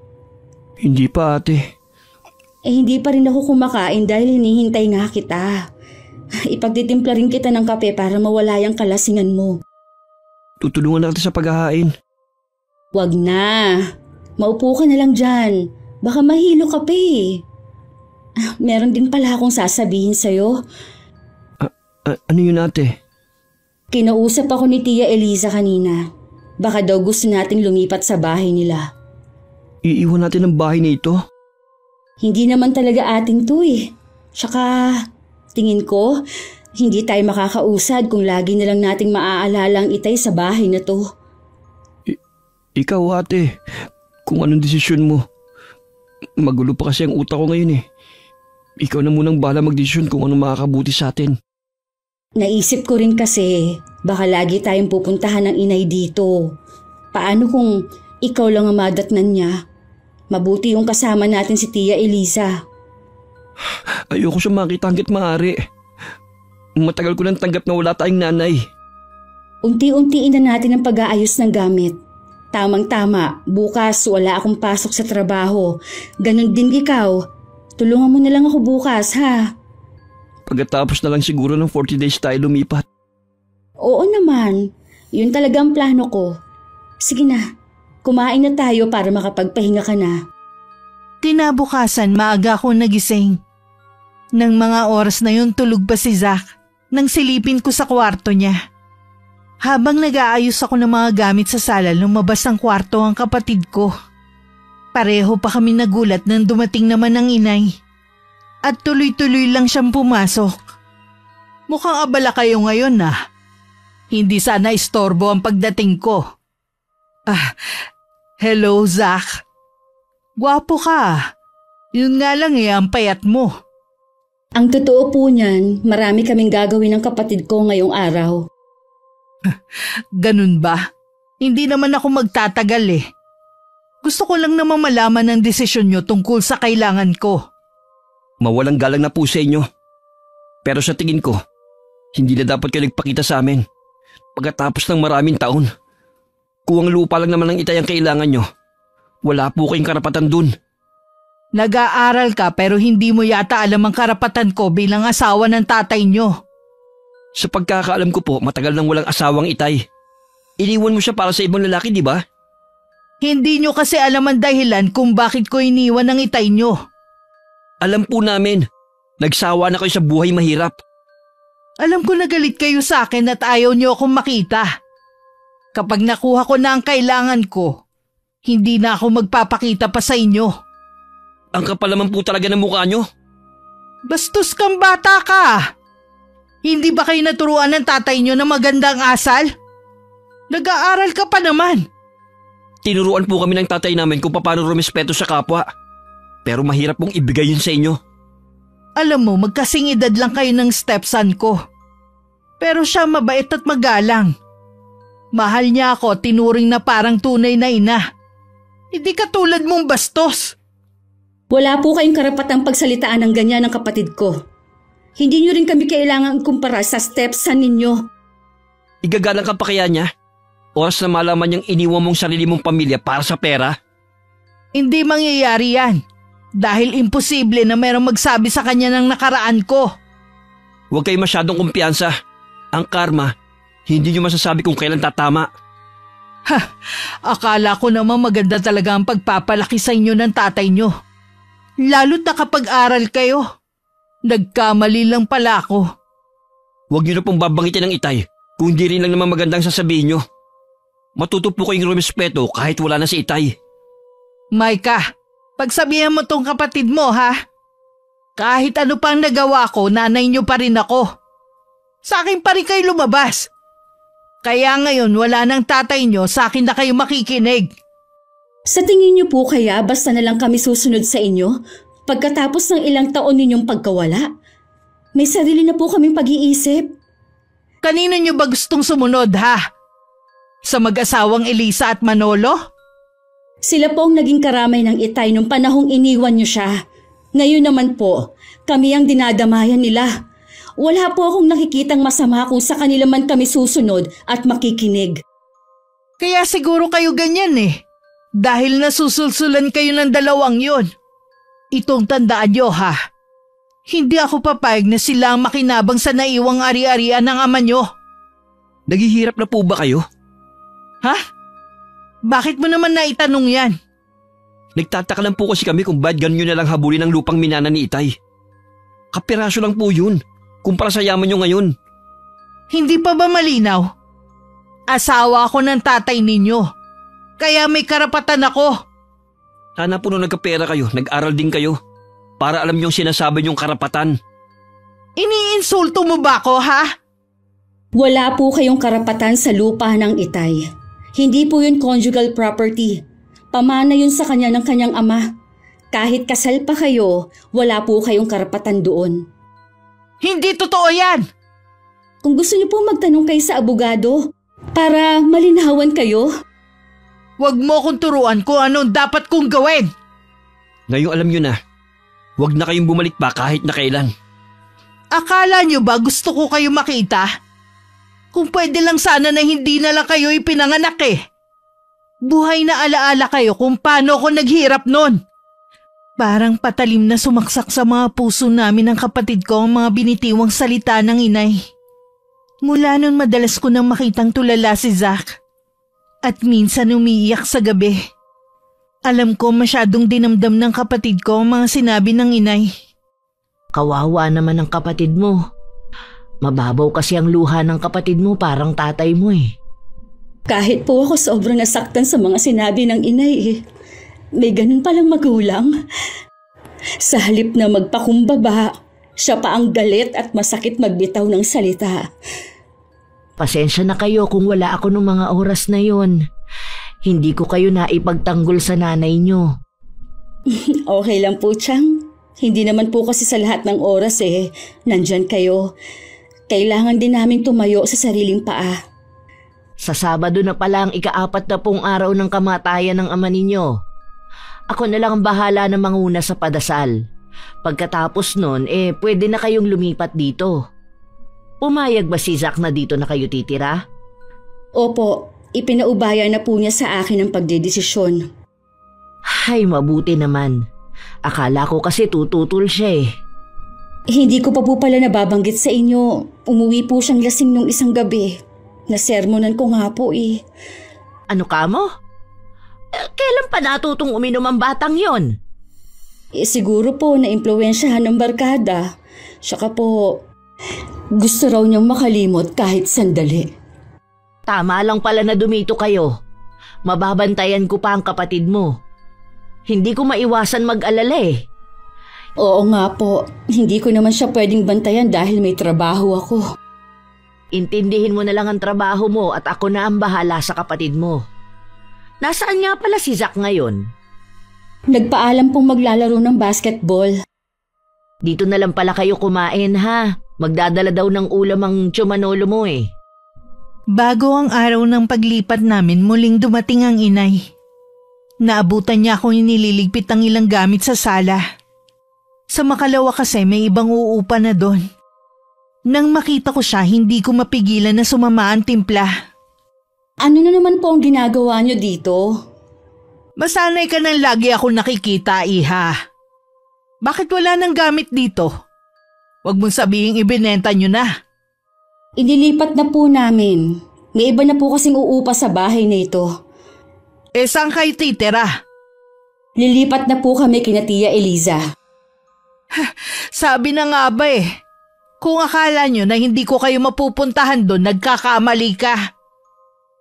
S4: Hindi pa, ate.
S2: Hindi pa rin ako kumakain dahil hinihintay nga kita. Ipagtitimpla rin kita ng kape para mawala yung kalasingan mo.
S4: Tutulungan natin sa paghahain.
S2: Wag na. Maupo ka na lang dyan. Baka mahilo ka pa eh. Meron din pala akong sasabihin sa'yo.
S4: Ano yun, ate?
S2: Kinausap ako ni Tia Eliza kanina. Baka daw gusto nating lumipat sa bahay nila.
S4: Iiwan natin ang bahay na ito?
S2: Hindi naman talaga ating to eh. Tsaka, tingin ko, hindi tayo makakausad kung lagi na lang nating maaalala ang Itay sa bahay na to.
S4: Ikaw, ate, kung anong desisyon mo. Magulo pa kasi ang utak ko ngayon eh. Ikaw na munang bahala magdesisyon kung anong makakabuti sa atin.
S2: Naisip ko rin kasi, baka lagi tayong pupuntahan ng inay dito. Paano kung ikaw lang ang madatnan niya? Mabuti yung kasama natin si Tia Eliza.
S4: Ayoko siya makita hanggat maaari. Matagal ko nang tanggap na wala tayong nanay.
S2: Unti-untiin na natin ang pag-aayos ng gamit. Tamang-tama, bukas wala akong pasok sa trabaho. Ganon din ikaw. Tulungan mo na lang ako bukas, ha?
S4: Pagkatapos na lang siguro ng 40 days tayo lumipat.
S2: Oo naman. Yun talaga ang plano ko. Sige na, kumain na tayo para makapagpahinga ka na.
S3: Kinabukasan, maaga ako nagising. Nang mga oras na yun, tulog pa si Zach nang silipin ko sa kwarto niya. Habang nag-aayos ako ng mga gamit sa sala, lumabas ng kwarto ang kapatid ko. Pareho pa kami nagulat nang dumating naman ang inay. At tuloy-tuloy lang siyang pumasok. Mukhang abala kayo ngayon ah. Hindi sana istorbo ang pagdating ko. Hello Zach. Gwapo ka. Yun nga lang ang payat mo.
S2: Ang totoo po niyan, marami kaming gagawin ng kapatid ko ngayong araw.
S3: Ganun ba? Hindi naman ako magtatagal eh. Gusto ko lang naman malaman ang desisyon nyo tungkol sa kailangan ko.
S4: Mawalang galang na po sa inyo. Pero sa tingin ko, hindi na dapat kayo nagpakita sa amin. Pagkatapos ng maraming taon, kung ang lupa lang naman ng Itay ang kailangan nyo, wala po kayong karapatan dun.
S3: Nag-aaral ka pero hindi mo yata alam ang karapatan ko bilang asawa ng tatay nyo.
S4: Sa pagkakaalam ko po, matagal nang walang asawang Itay. Iniwan mo siya para sa ibang lalaki, di ba?
S3: Hindi nyo kasi alam ang dahilan kung bakit ko iniwan ang Itay nyo.
S4: Alam po namin. Nagsawa na kayo sa buhay mahirap.
S3: Alam ko na galit kayo sa akin at ayaw nyo akong makita. Kapag nakuha ko na ang kailangan ko, hindi na ako magpapakita pa sa inyo.
S4: Ang kapal naman po talaga ng mukha nyo.
S3: Bastos kang bata ka! Hindi ba kayo naturuan ng tatay nyo na magandang asal? Nag-aaral ka pa naman.
S4: Tinuruan po kami ng tatay namin kung paano rumespeto sa kapwa. Pero mahirap pong ibigay yun sa inyo.
S3: Alam mo, magkasing edad lang kayo ng stepson ko. Pero siya mabait at magalang. Mahal niya ako, tinuring na parang tunay na ina. Hindi katulad mong bastos.
S2: Wala po kayong karapatang pagsalitaan ng ganyan ng kapatid ko. Hindi niyo rin kami kailangang kumpara sa stepson ninyo.
S4: Igagalang ka pa kaya niya? Oras na malaman niyang iniwan mong sarili mong pamilya para sa pera?
S3: Hindi mangyayari yan. Dahil imposible na mayroong magsabi sa kanya ng nakaraan ko.
S4: Huwag kayo masyadong kumpiyansa. Ang karma, hindi niyo masasabi kung kailan tatama.
S3: Akala ko naman maganda talaga ang pagpapalaki sa inyo ng tatay nyo. Lalo't nakapag-aral kayo. Nagkamali lang pala ako.
S4: Huwag niyo na pong babangitin ng itay kung hindi rin lang naman magandang sasabihin niyo. Matuto po kayong rumespeto kahit wala na si itay.
S3: Maika, pagsabihan mo tong kapatid mo ha. Kahit ano pang nagawa ko, nanay nyo pa rin ako. Sa akin pa rin kayo lumabas. Kaya ngayon wala nang tatay nyo, sa akin na kayo makikinig.
S2: Sa tingin niyo po kaya basta na lang kami susunod sa inyo pagkatapos ng ilang taon ninyong pagkawala? May sarili na po kaming pag-iisip.
S3: Kanino nyo ba gustong sumunod ha? Sa mag-asawang Elisa at Manolo?
S2: Sila po ang naging karamay ng itay nung panahong iniwan niyo siya. Ngayon naman po, kami ang dinadamayan nila. Wala po akong nakikitang masama kung sa kanila man kami susunod at makikinig.
S3: Kaya siguro kayo ganyan eh. Dahil nasusulsulan kayo ng dalawang yon. Itong tandaan nyo ha. Hindi ako papayag na sila ang makinabang sa naiwang ari-arian ng ama nyo.
S4: Naghihirap na po ba kayo?
S3: Ha? Bakit mo naman naitanong yan?
S4: Nagtataka lang po kasi kami kung ba't ganun nyo na lang habulin ang lupang minana ni itay. Kapiraso lang po yun, kumpara sa yaman nyo ngayon.
S3: Hindi pa ba malinaw? Asawa ako ng tatay ninyo. Kaya may karapatan ako.
S4: Sana po nung nagkapera kayo, nag-aral din kayo. Para alam niyong sinasabi niyong karapatan.
S3: Iniinsulto mo ba ako ha?
S2: Wala po kayong karapatan sa lupa ng itay. Hindi po yun conjugal property. Pamana yun sa kanya ng kanyang ama. Kahit kasal pa kayo, wala po kayong karapatan doon.
S3: Hindi totoo yan!
S2: Kung gusto niyo po magtanong kayo sa abogado para malinawan kayo.
S3: Huwag mo akong turuan kung anong dapat kong gawin.
S4: Ngayong alam niyo na, huwag na kayong bumalik pa kahit na kailan.
S3: Akala niyo ba gusto ko kayo makita? Kung pwede lang sana na hindi na lang kayo ipinanganak eh. Buhay na alaala kayo kung paano ako naghirap nun. Parang patalim na sumaksak sa mga puso namin ng kapatid ko ang mga binitiwang salita ng inay. Mula nun madalas ko nang makitang tulala si Zach. At minsan umiiyak sa gabi. Alam ko masyadong dinamdam ng kapatid ko ang mga sinabi ng inay.
S1: Kawawa naman ang kapatid mo. Mababaw kasi ang luha ng kapatid mo, parang tatay mo eh.
S2: Kahit po ako sobrang nasaktan sa mga sinabi ng inay eh. May ganun palang magulang. Sa halip na magpakumbaba, siya pa ang galit at masakit magbitaw ng salita.
S1: Pasensya na kayo kung wala ako nung mga oras na yon. Hindi ko kayo naipagtanggol sa nanay nyo.
S2: Okay lang po, Chang. Hindi naman po kasi sa lahat ng oras eh. Nandyan kayo. Kailangan din namin tumayo sa sariling paa.
S1: Sa Sabado na pala ang ika-40 araw ng kamatayan ng ama ninyo. Ako na lang ang bahala na manguna sa padasal. Pagkatapos nun, pwede na kayong lumipat dito. Pumayag ba si Zach na dito na kayo titira?
S2: Opo, ipinaubaya na po niya sa akin ang pagdedesisyon.
S1: Ay, mabuti naman. Akala ko kasi tututol siya eh.
S2: Hindi ko pa po pala nababanggit sa inyo. Umuwi po siyang lasing nung isang gabi. Nasermonan ko nga po eh.
S1: Ano ka mo? Kailan pa natutong uminom ang batang yon?
S2: Siguro po na-impluwensyahan ng barkada. Saka po, gusto raw niyang makalimot kahit sandali.
S1: Tama lang pala na dumito kayo. Mababantayan ko pa ang kapatid mo. Hindi ko maiwasan mag-alala eh.
S2: Oo nga po, hindi ko naman siya pwedeng bantayan dahil may trabaho ako.
S1: Intindihin mo na lang ang trabaho mo at ako na ang bahala sa kapatid mo. Nasaan nga pala si Zach ngayon?
S2: Nagpaalam pong maglalaro ng basketball.
S1: Dito na lang pala kayo kumain ha. Magdadala daw ng ulam ang tsumanolo mo eh.
S3: Bago ang araw ng paglipat namin, muling dumating ang inay. Naabutan niya akong inililigpit ng ilang gamit sa sala. Sa makalawa kasi may ibang uupa na doon. Nang makita ko siya, hindi ko mapigilan na sumama ang timpla.
S2: Ano na naman po ang ginagawa niyo dito?
S3: Masanay ka nang lagi ako nakikita, Iha. Bakit wala nang gamit dito? Huwag mong sabihing ibinenta nyo na.
S2: Inilipat na po namin. May iba na po kasing uupa sa bahay na ito.
S3: Saan kayo titira?
S2: Lilipat na po kami kina Tia Eliza.
S3: Sabi na nga ba kung akala nyo na hindi ko kayo mapupuntahan doon, nagkakamali ka.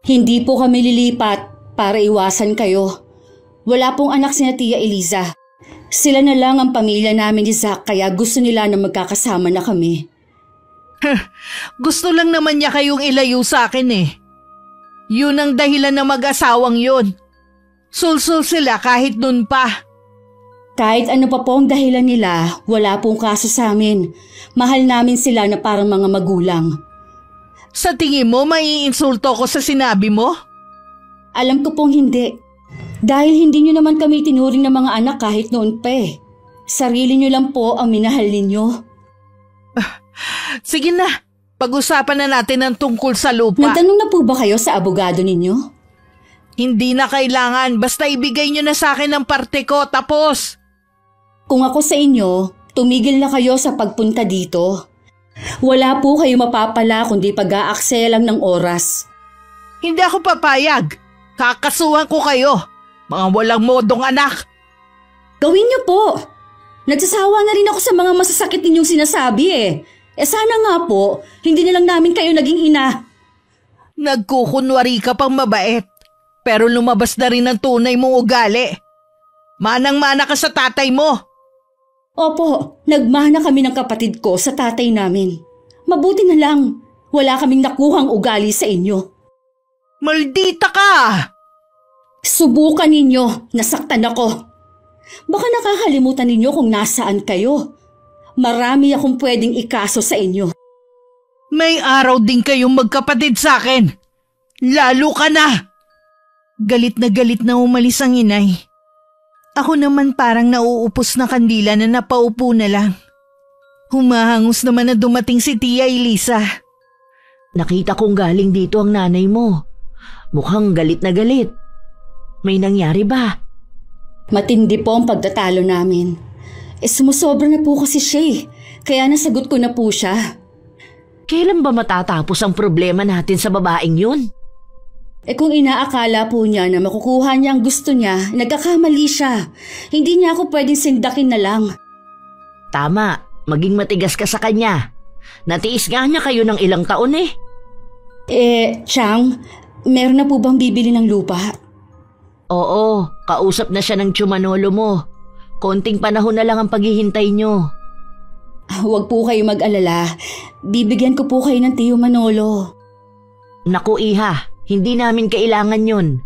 S2: Hindi po kami lilipat para iwasan kayo. Wala pong anak si Tia Eliza. Sila na lang ang pamilya namin ni Zach kaya gusto nila na magkakasama na kami.
S3: Gusto lang naman niya kayong ilayo sa akin Yun ang dahilan ng mag-asawang yun. Sulsul sila kahit nun pa.
S2: Kahit ano pa po ang dahilan nila, wala pong kaso sa amin. Mahal namin sila na parang mga magulang.
S3: Sa tingin mo, maiinsulto ko sa sinabi mo?
S2: Alam ko pong hindi. Dahil hindi nyo naman kami tinuring ng mga anak kahit noon pa Sarili nyo lang po ang minahal ninyo.
S3: Sige na, pag-usapan na natin ang tungkol sa lupa.
S2: Nagtanong na po ba kayo sa abogado ninyo?
S3: Hindi na kailangan, basta ibigay nyo na sa akin ang parte ko, tapos.
S2: Kung ako sa inyo, tumigil na kayo sa pagpunta dito. Wala po kayo mapapala kundi pag-aaksaya lang ng oras.
S3: Hindi ako papayag. Kakasuhan ko kayo. Mga walang modong anak.
S2: Gawin niyo po. Nagsasawa na rin ako sa mga masasakit ninyong sinasabi sana nga po, hindi na lang namin kayo naging ina.
S3: Nagkukunwari ka pang mabait. Pero lumabas na rin ang tunay mong ugali. Manang-mana ka sa tatay mo.
S2: Opo, nagmana kami ng kapatid ko sa tatay namin. Mabuti na lang, wala kaming nakuhang ugali sa inyo.
S3: Maldita ka!
S2: Subukan ninyo, nasaktan ako. Baka nakakalimutan ninyo kung nasaan kayo. Marami akong pwedeng ikaso sa inyo.
S3: May araw din kayong magkapatid sa akin. Lalo ka na! Galit na umalis ang inay. Ako naman parang nauupos na kandila na napaupo na lang. Humahangos naman na dumating si Tia Eliza.
S1: Nakita kong galing dito ang nanay mo. Mukhang galit na galit. May nangyari ba?
S2: Matindi po ang pagtatalo namin. Sumusobra na po kasi siya kaya nasagot ko na po siya.
S1: Kailan ba matatapos ang problema natin sa babaeng yun?
S2: Kung inaakala po niya na makukuha niya ang gusto niya, nagkakamali siya. Hindi niya ako pwedeng sindakin na lang.
S1: Tama, maging matigas ka sa kanya. Natiis nga niya kayo ng ilang taon
S2: Chang, meron na po bang bibili ng lupa?
S1: Oo, kausap na siya ng tsumanolo mo. Konting panahon na lang ang paghihintay nyo.
S2: Huwag po kayo mag-alala. Bibigyan ko po kayo ng Tiyo Manolo.
S1: Naku Iha, hindi namin kailangan yun.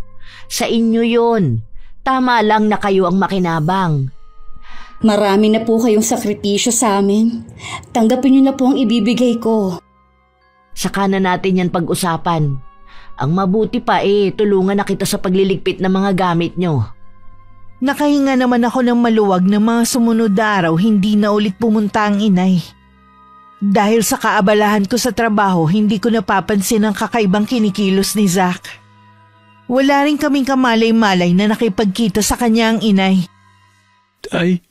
S1: Sa inyo yun. Tama lang na kayo ang makinabang.
S2: Marami na po kayong sakripisyo sa amin. Tanggapin niyo na po ang ibibigay ko.
S1: Saka na natin yan pag-usapan. Ang mabuti pa tulungan na kita sa pagliligpit ng mga gamit nyo.
S3: Nakahinga naman ako ng maluwag na mga sumunod na araw hindi na ulit pumunta ang inay. Dahil sa kaabalahan ko sa trabaho, hindi ko napapansin ang kakaibang kinikilos ni Zach. Wala rin kaming kamalay-malay na nakipagkita sa kanya ang inay.
S4: Tay,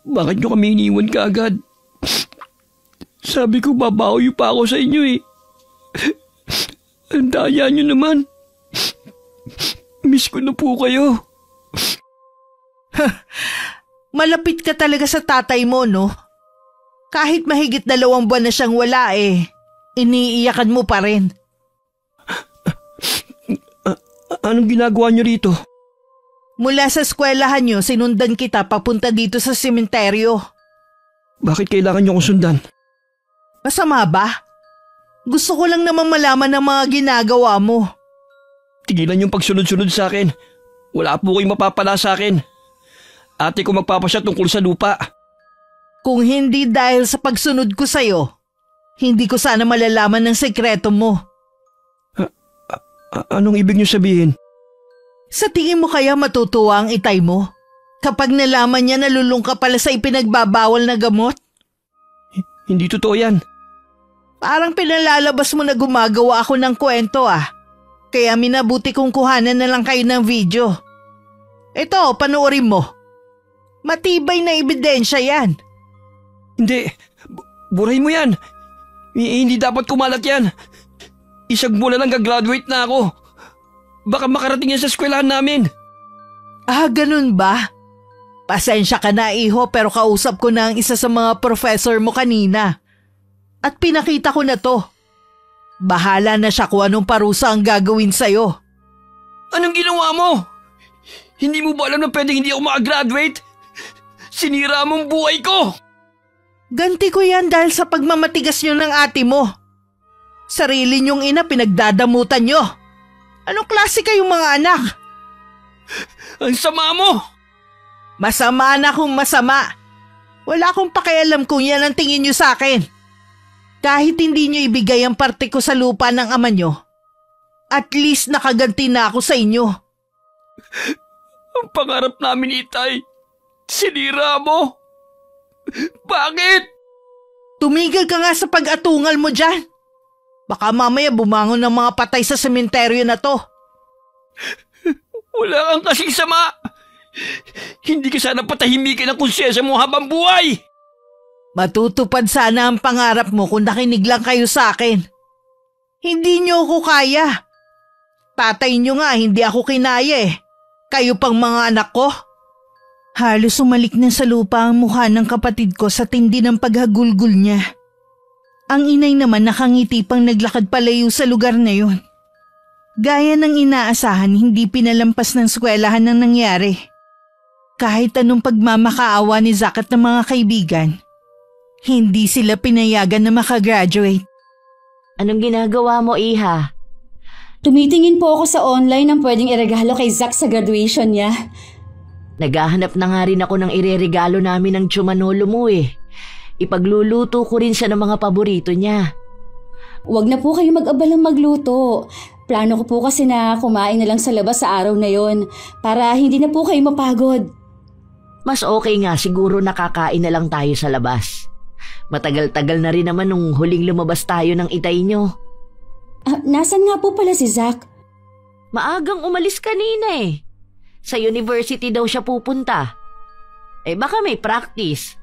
S4: bakit nyo kami iniwan kaagad? Sabi ko babawi pa ako sa inyo Ang daya nyo naman. Miss ko na po kayo.
S3: Malapit ka talaga sa tatay mo, no? Kahit mahigit 2 buwan na siyang wala iniiyakan mo pa rin.
S4: Anong ginagawa niyo rito?
S3: Mula sa eskwelahan niyo, sinundan kita papunta dito sa sementeryo.
S4: Bakit kailangan niyo akong sundan?
S3: Masama ba? Gusto ko lang naman malaman ang mga ginagawa mo.
S4: Tigilan yung pagsunod-sunod sa akin. Wala po kayong mapapala sa akin. Ate ko magpapasya tungkol sa lupa.
S3: Kung hindi dahil sa pagsunod ko sa'yo, hindi ko sana malalaman ng sekreto mo.
S4: Anong ibig niyo sabihin?
S3: Sa tingin mo kaya matutuwa ang itay mo kapag nalaman niya nalulung ka pala sa ipinagbabawal na gamot?
S4: Hindi totoo yan.
S3: Parang pinalalabas mo na gumagawa ako ng kwento Kaya minabuti kong kuhanan na lang kayo ng video. Ito, panoorin mo. Matibay na ebidensya yan.
S4: Hindi. Burahin mo yan. Hindi dapat kumalat yan. Isang buwan lang gagraduate na ako. Baka makarating yan sa eskwelahan namin.
S3: Ganun ba? Pasensya ka na, iho, pero kausap ko na ang isa sa mga professor mo kanina. At pinakita ko na to. Bahala na siya kung anong parusa ang gagawin sa'yo.
S4: Anong ginawa mo? Hindi mo ba alam na pwedeng hindi ako makagraduate? Sinira mong buhay ko!
S3: Ganti ko yan dahil sa pagmamatigas nyo ng ate mo. Sarili nyong ina pinagdadamutan nyo. Anong klase kayong mga anak?
S4: Ang sama mo!
S3: Masama na kung masama. Wala akong pakialam kung yan ang tingin nyo sa akin. Kahit hindi nyo ibigay ang parte ko sa lupa ng ama nyo, at least nakaganti na ako sa inyo.
S4: Ang pangarap namin, Itay, sinira mo. Bakit?
S3: Tumigil ka nga sa pag-atungal mo dyan. Baka mamaya bumangon ng mga patay sa sementeryo na to.
S4: Wala kang kasing sama. Hindi ka sana patahimikin ang konsyensya mo habang buhay.
S3: Matutupad sana ang pangarap mo kung nakinig lang kayo sa akin. Hindi niyo ako kaya. Tatay niyo nga, hindi ako kinaya Kayo pang mga anak ko. Halos umalik na sa lupa ang mukha ng kapatid ko sa tindi ng paghagulgul niya. Ang inay naman nakangiti pang naglakad palayo sa lugar na yun. Gaya ng inaasahan, hindi pinalampas ng eskwelahan ang nangyari. Kahit anong pagmamakaawa ni Zack at ng mga kaibigan, hindi sila pinayagan na makagraduate.
S1: Anong ginagawa mo, Iha?
S2: Tumitingin po ako sa online ng pwedeng iregalo kay Zack sa graduation niya.
S1: Naghahanap na nga rin ako ng ireregalo namin ng tsumanolo mo Ipagluluto ko rin siya ng mga paborito niya.
S2: Huwag na po kayo mag-abalang magluto. Plano ko po kasi na kumain na lang sa labas sa araw na yon para hindi na po kayo mapagod.
S1: Mas okay nga siguro nakakain na lang tayo sa labas. Matagal-tagal na rin naman nung huling lumabas tayo ng itay nyo.
S2: Nasaan nga po pala si Zack?
S1: Maagang umalis kanina Sa university daw siya pupunta. Baka may practice.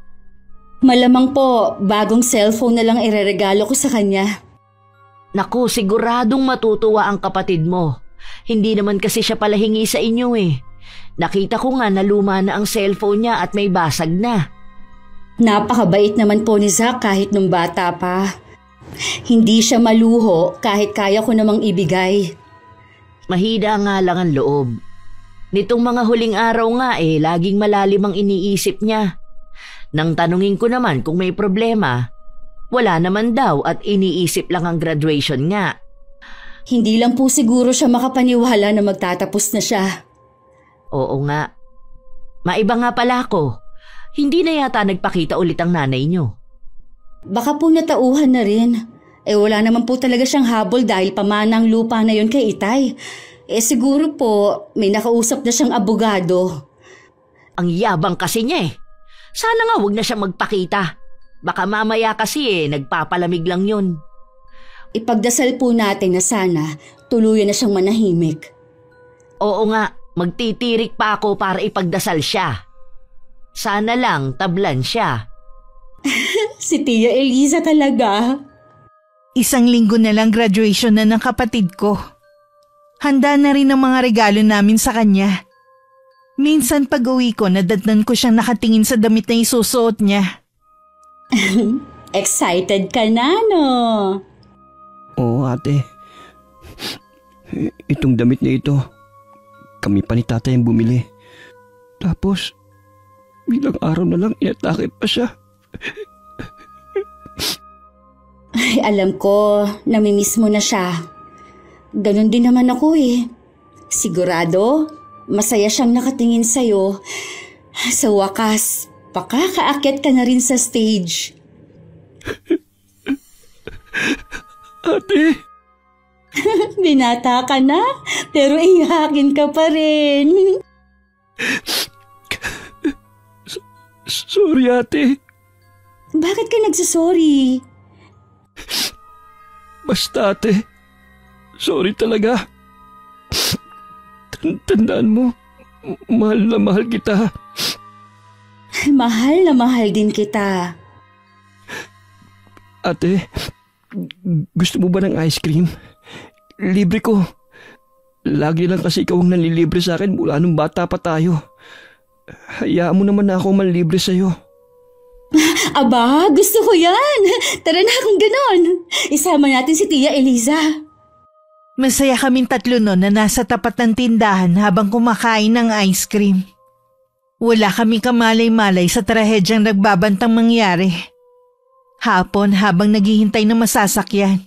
S2: Malamang po, bagong cellphone na lang ireregalo ko sa kanya.
S1: Naku, siguradong matutuwa ang kapatid mo. Hindi naman kasi siya pala hingi sa inyo Nakita ko nga na luma na ang cellphone niya at may basag na.
S2: Napakabait naman po ni Zack kahit nung bata pa. Hindi siya maluho kahit kaya ko namang ibigay.
S1: Mahina nga lang ang loob. Nitong mga huling araw nga laging malalim ang iniisip niya. Nang tanungin ko naman kung may problema, wala naman daw at iniisip lang ang graduation nga.
S2: Hindi lang po siguro siya makapaniwala na magtatapos na siya.
S1: Oo nga. Maiba nga pala ako. Hindi na yata nagpakita ulit ang nanay niyo.
S2: Baka po natauhan na rin. Wala naman po talaga siyang habol dahil pamana ang lupa na yon kay Itay. Siguro po may nakausap na siyang abogado.
S1: Ang yabang kasi niya Sana nga wag na siya magpakita. Baka mamaya kasi nagpapalamig lang yun.
S2: Ipagdasal po natin na sana tuluyan na siyang manahimik.
S1: Oo nga, magtitirik pa ako para ipagdasal siya. Sana lang tablan siya.
S2: Si Tia Eliza talaga.
S3: Isang linggo na lang graduation na ng kapatid ko. Handa na rin ang mga regalo namin sa kanya. Minsan pag uwi ko, nadatnan ko siyang nakatingin sa damit na isusuot niya.
S2: Excited ka na, no?
S4: Oo, ate. Itong damit na ito, kami pa ni tatay ang bumili. Tapos, bilang araw na lang inatake pa siya.
S2: Ay, alam ko, namimiss mo na siya. Ganon din naman ako Sigurado, masaya siyang nakatingin sa'yo. Sa wakas, pakakaakyat ka na rin sa stage.
S4: Ate!
S2: Binata ka na, pero iyakin ka pa rin.
S4: Sorry, ate.
S2: Bakit ka nagsasorry?
S4: Basta, ate. Sorry talaga. Tandaan mo, mahal na mahal kita.
S2: Mahal na mahal din kita.
S4: Ate, gusto mo ba ng ice cream? Libre ko. Lagi lang kasi ikaw ang nanlilibre sa akin mula nung bata pa tayo. Hayaan mo naman na ako manlibre sa'yo.
S2: Aba, gusto ko yan. Tara na kung ganon. Isama natin si Tia Eliza.
S3: Masaya kaming tatlo noon na nasa tapat ng tindahan habang kumakain ng ice cream. Wala kaming kamalay-malay sa trahedyang nagbabantang mangyari. Hapon habang naghihintay na masasakyan,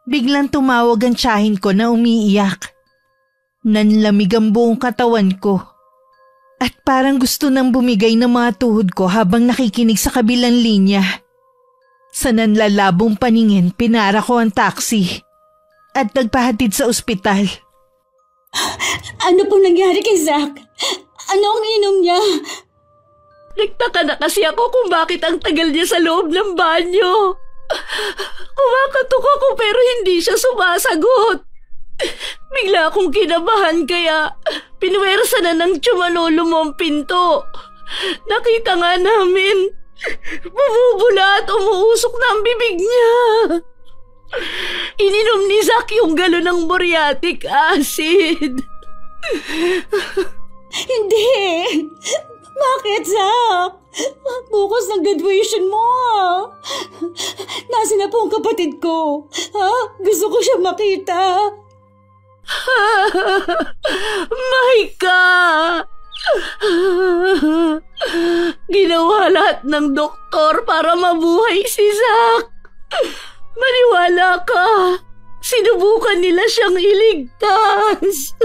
S3: biglang tumawag ang tiyahin ko na umiiyak. Nanlamig ang buong katawan ko. At parang gusto nang bumigay ng mga tuhod ko habang nakikinig sa kabilang linya. Sa nanlalabong paningin, pinara ko ang taxi at nagpahatid sa ospital.
S2: Ano pong nangyari kay Zach? Ano ang inom niya?
S1: Nagtaka na kasi ako kung bakit ang tagal niya sa loob ng banyo. Kumakatok ako pero hindi siya sumasagot. Bigla akong kinabahan kaya pinuwersa na ng tsumanolo mo ang pinto. Nakita nga namin, bumubula at umuusok na ang bibig niya. Ininom ni Zach yung galon ng muriatic acid.
S2: Hindi! Bakit, Zach? Bukas ng graduation mo. Nasaan na po ang kapatid ko? Gusto ko siya makita.
S1: Maika! Ginawa lahat ng doktor para mabuhay si Zach. Maniwala ka. Sinubukan nila siyang iligtas.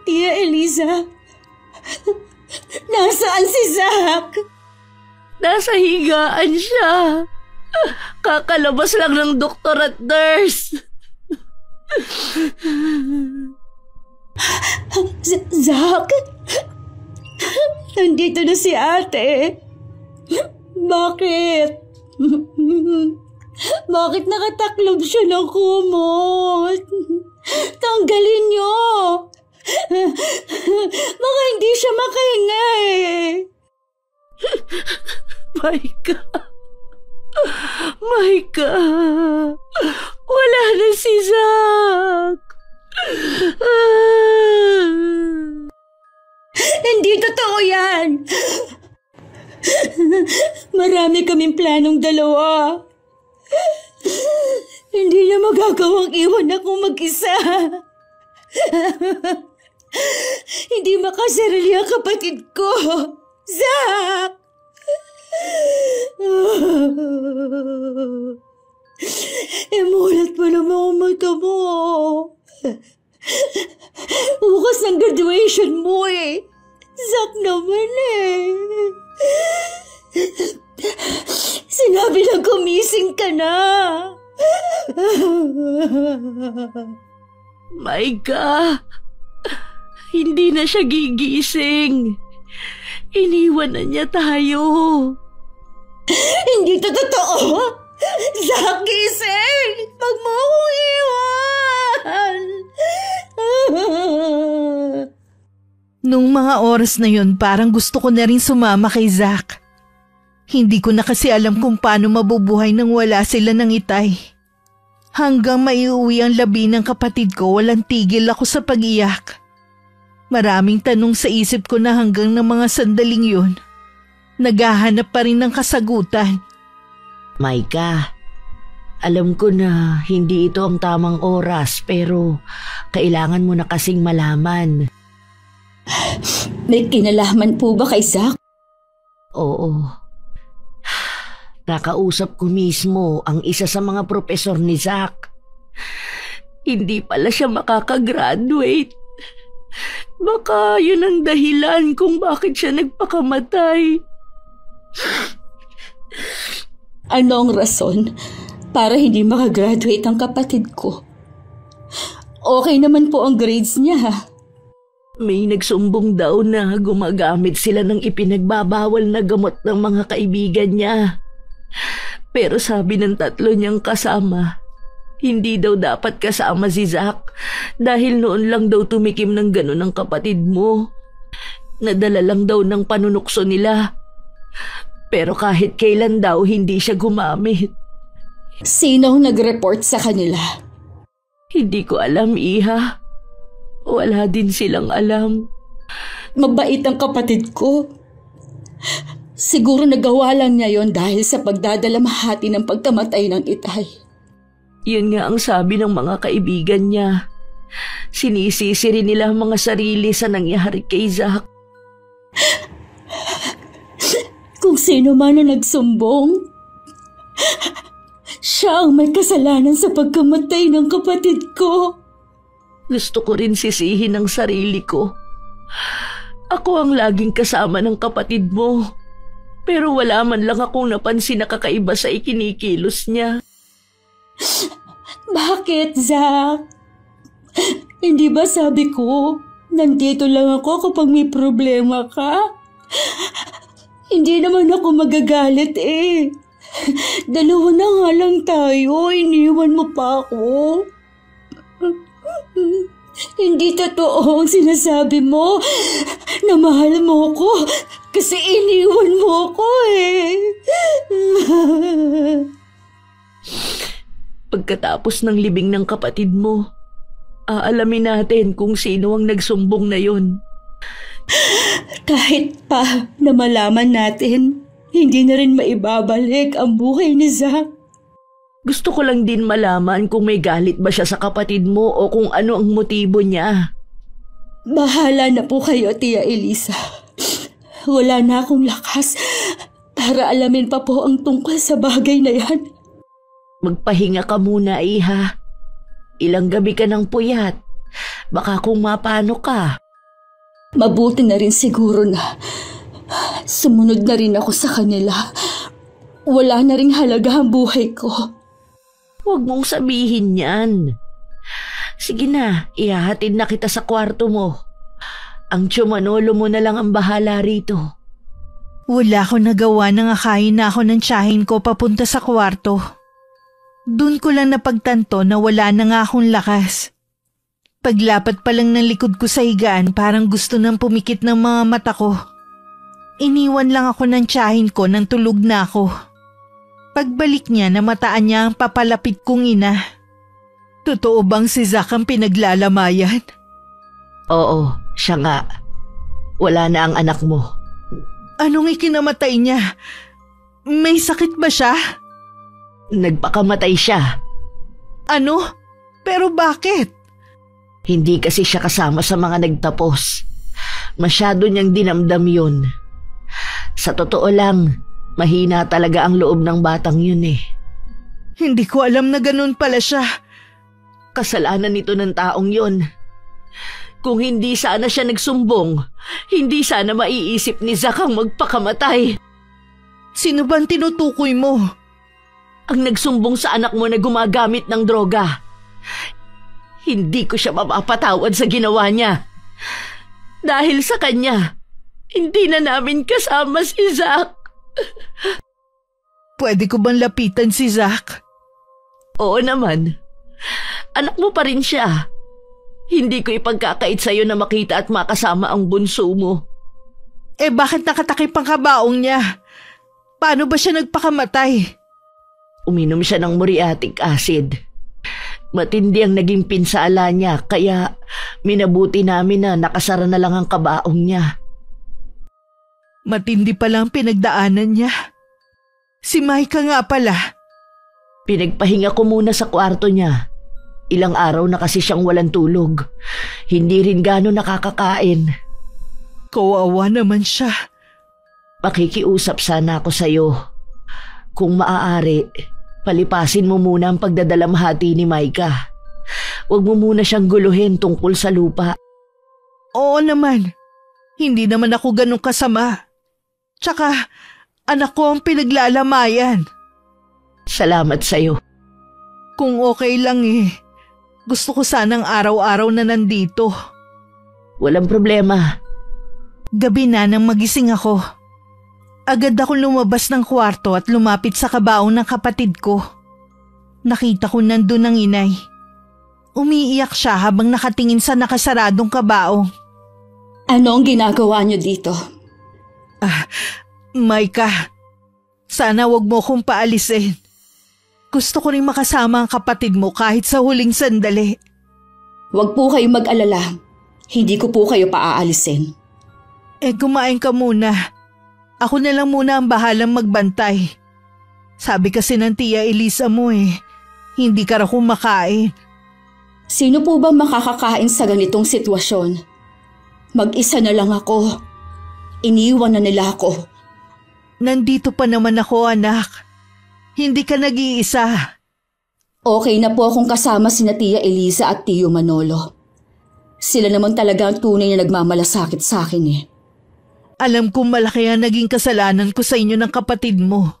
S2: Tia Eliza, nasaan si Zach?
S1: Nasa higaan siya. Kakalabas lang ng doktor at nurse.
S2: Zach? Nandito na si ate. Bakit? Bakit nakataklob siya ng kumot? Tanggalin niyo. Baka hindi siya makahinga eh.
S1: Maika, wala na si Zach.
S2: Hindi totoo yan. Marami kaming planong dalawa. Hindi niya magagawang iwan akong mag-isa. Hindi makasarili ang kapatid ko. Zach! Mulat pa naman ang mata mo. Bukas ng graduation mo eh. Zach naman eh. Sinabi na gumising ka na.
S1: Maika, hindi na siya gigising. Iniwan na niya tayo.
S2: Hindi to totoo. Zach, gising. Pag mo akong iwan.
S3: Nung mga oras na yun, parang gusto ko na rin sumama kay Zach. Hindi ko na kasi alam kung paano mabubuhay nang wala sila ng itay. Hanggang maiuwi ang labi ng kapatid ko, walang tigil ako sa pag-iyak. Maraming tanong sa isip ko na hanggang ng mga sandaling yun, naghahanap pa rin ng kasagutan.
S1: Maika, alam ko na hindi ito ang tamang oras pero kailangan mo na kasing malaman.
S2: May kinalaman po ba kay Zach?
S1: Oo. Nakausap ko mismo ang isa sa mga propesor ni Zach. Hindi pala siya makakagraduate. Baka yun ang dahilan kung bakit siya nagpakamatay.
S2: Ano ang rason para hindi makagraduate ang kapatid ko? Okay naman po ang grades niya.
S1: May nagsumbong daw na gumagamit sila ng ipinagbabawal na gamot ng mga kaibigan niya. Pero sabi ng 3 niyang kasama, hindi daw dapat kasama si Zack dahil noon lang daw tumikim ng ganun ang kapatid mo. Nadala lang daw ng panunukso nila. Pero kahit kailan daw hindi siya gumamit.
S2: Sino ang nag-report sa kanila?
S1: Hindi ko alam, Iha. Wala din silang alam.
S2: Mabait ang kapatid ko. Siguro nagawa lang niya yon dahil sa pagdadalamhati ng pagkamatay ng Itay.
S1: Yun nga ang sabi ng mga kaibigan niya. Sinisisi rin nila ang mga sarili sa nangyari kay Zack.
S2: Kung sino man na nagsumbong, siya ang may kasalanan sa pagkamatay ng kapatid ko.
S1: Gusto ko rin sisihin ang sarili ko. Ako ang laging kasama ng kapatid mo. Pero wala man lang akong napansin na kakaiba sa ikinikilos niya.
S2: Bakit, Zack? Hindi ba sabi ko, nandito lang ako kapag may problema ka? Hindi naman ako magagalit eh. 2 na nga lang tayo, iniwan mo pa ako. Hindi totoo ang sinasabi mo na mahal mo ko kasi iniwan mo ko eh.
S1: Pagkatapos ng libing ng kapatid mo, aalamin natin kung sino ang nagsumbong na yon.
S2: Kahit pa na malaman natin, hindi na rin maibabalik ang buhay ni Zack.
S1: Gusto ko lang din malaman kung may galit ba siya sa kapatid mo o kung ano ang motibo niya.
S2: Bahala na po kayo, Tia Elisa. Wala na akong lakas para alamin pa po ang tungkol sa bagay na yan.
S1: Magpahinga ka muna, Iha. Ilang gabi ka ng puyat. Baka kung mapano ka.
S2: Mabuti na rin siguro na sumunod na rin ako sa kanila. Wala na ring halaga ang buhay ko.
S1: Huwag mong sabihin yan. Sige na, ihahatid na kita sa kwarto mo. Ang tsumanolo mo na lang ang bahala rito.
S3: Wala ko nagawa nang akayin na ako ng tiyahin ko papunta sa kwarto. Doon ko lang napagtanto na wala na nga akong lakas. Paglapat pa lang ng likod ko sa higaan, parang gusto nang pumikit ng mga mata ko. Iniwan lang ako ng tiyahin ko nang tulog na ako. Pagbalik niya, namataan niya ang papalapit kong ina. Totoo bang si Zack ang pinaglalamayan?
S1: Oo, siya nga. Wala na ang anak mo.
S3: Anong ikinamatay niya? May sakit ba siya?
S1: Nagpakamatay siya.
S3: Ano? Pero bakit?
S1: Hindi kasi siya kasama sa mga nagtapos. Masyado niyang dinamdam yun. Sa totoo lang, mahina talaga ang loob ng batang yun eh.
S3: Hindi ko alam na ganun pala siya.
S1: Kasalanan nito ng taong yun. Kung hindi sana siya nagsumbong, hindi sana maiisip ni Zack ang magpakamatay.
S3: Sino bang tinutukoy mo?
S1: Ang nagsumbong sa anak mo na gumagamit ng droga. Hindi ko siya mapapatawad sa ginawa niya. Dahil sa kanya, hindi na namin kasama si Zack.
S3: Pwede ko bang lapitan si Zack?
S1: Oo naman. Anak mo pa rin siya. Hindi ko ipagkakait sa'yo na makita at makasama ang bunso mo.
S3: Eh bakit nakatakip ang kabaong niya? Paano ba siya nagpakamatay?
S1: Uminom siya ng muriatic acid. Matindi ang naging pinsala niya kaya minabuti namin na nakasara na lang ang kabaong niya.
S3: Matindi pala ang pinagdaanan niya. Si Maika nga pala.
S1: Pinagpahinga ko muna sa kwarto niya. Ilang araw na kasi siyang walang tulog. Hindi rin gano'n nakakakain.
S3: Kawawa naman siya.
S1: Makikiusap sana ako sa'yo. Kung maaari, palipasin mo muna ang pagdadalamhati ni Maika. Huwag mo muna siyang guluhin tungkol sa lupa.
S3: Oo naman. Hindi naman ako ganun kasama. Tsaka, Anak ko ang pinaglalamayan.
S1: Salamat sa'yo.
S3: Kung okay lang gusto ko sanang araw-araw na nandito.
S1: Walang problema.
S3: Gabi na nang magising ako. Agad akong lumabas ng kwarto at lumapit sa kabaong ng kapatid ko. Nakita ko nandun ang inay. Umiiyak siya habang nakatingin sa nakasaradong kabaong.
S2: Ano ang ginagawa niyo dito?
S3: Maika, sana wag mo kong paalisin. Gusto ko rin makasama ang kapatid mo kahit sa huling sandali.
S2: Huwag po kayo mag-alala. Hindi ko po kayo paaalisin.
S3: Kumain ka muna. Ako na lang muna ang bahalang magbantay. Sabi kasi ng Tia Elisa mo hindi ka raw kumakain.
S2: Sino po ba makakakain sa ganitong sitwasyon? Mag-isa na lang ako. Iniwan na nila ako.
S3: Nandito pa naman ako, anak. Hindi ka nag-iisa.
S2: Okay na po akong kasama sina Tia Elisa at Tio Manolo. Sila naman talaga ang tunay na nagmamalasakit sa akin
S3: Alam kong malaki ang naging kasalanan ko sa inyo ng kapatid mo.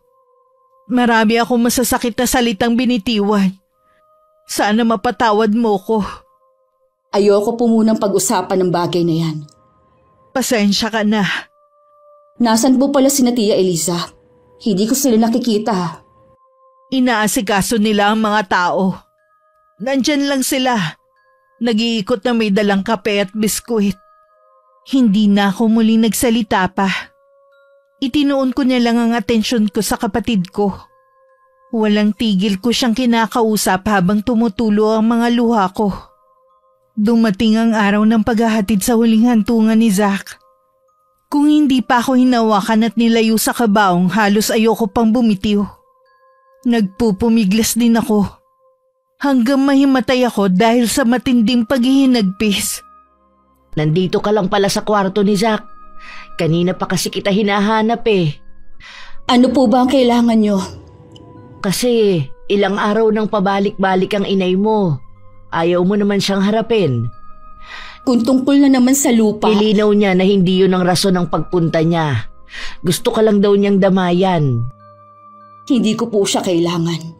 S3: Marami akong masasakit na salitang binitiwan. Sana mapatawad mo ko.
S2: Ayoko po munang pag-usapan ng bagay na yan.
S3: Pasensya ka na.
S2: Nasaan po pala sina Tia Elisa? Hindi ko sila nakikita.
S3: Inaasikaso nila ang mga tao. Nandyan lang sila. Nag-iikot na may dalang kape at biskuit. Hindi na ako muling nagsalita pa. Itinuon ko niya lang ang atensyon ko sa kapatid ko. Walang tigil ko siyang kinakausap habang tumutulo ang mga luha ko. Dumating ang araw ng paghahatid sa huling hantungan ni Zack. Kung hindi pa ako hinawakan at nilayo sa kabaong, halos ayoko pang bumitiw. Nagpupumiglas din ako. Hanggang mahimatay ako dahil sa matinding paghihinagpis.
S1: Nandito ka lang pala sa kwarto ni Zack. Kanina pa kasi kita hinahanap
S2: Ano po ba ang kailangan nyo?
S1: Kasi ilang araw nang pabalik-balik ang inay mo. Ayaw mo naman siyang harapin.
S2: Kung tungkol na naman sa lupa...
S1: Ilinaw niya na hindi yun ang rason ng pagpunta niya. Gusto ka lang daw niyang damayan.
S2: Hindi ko po siya kailangan.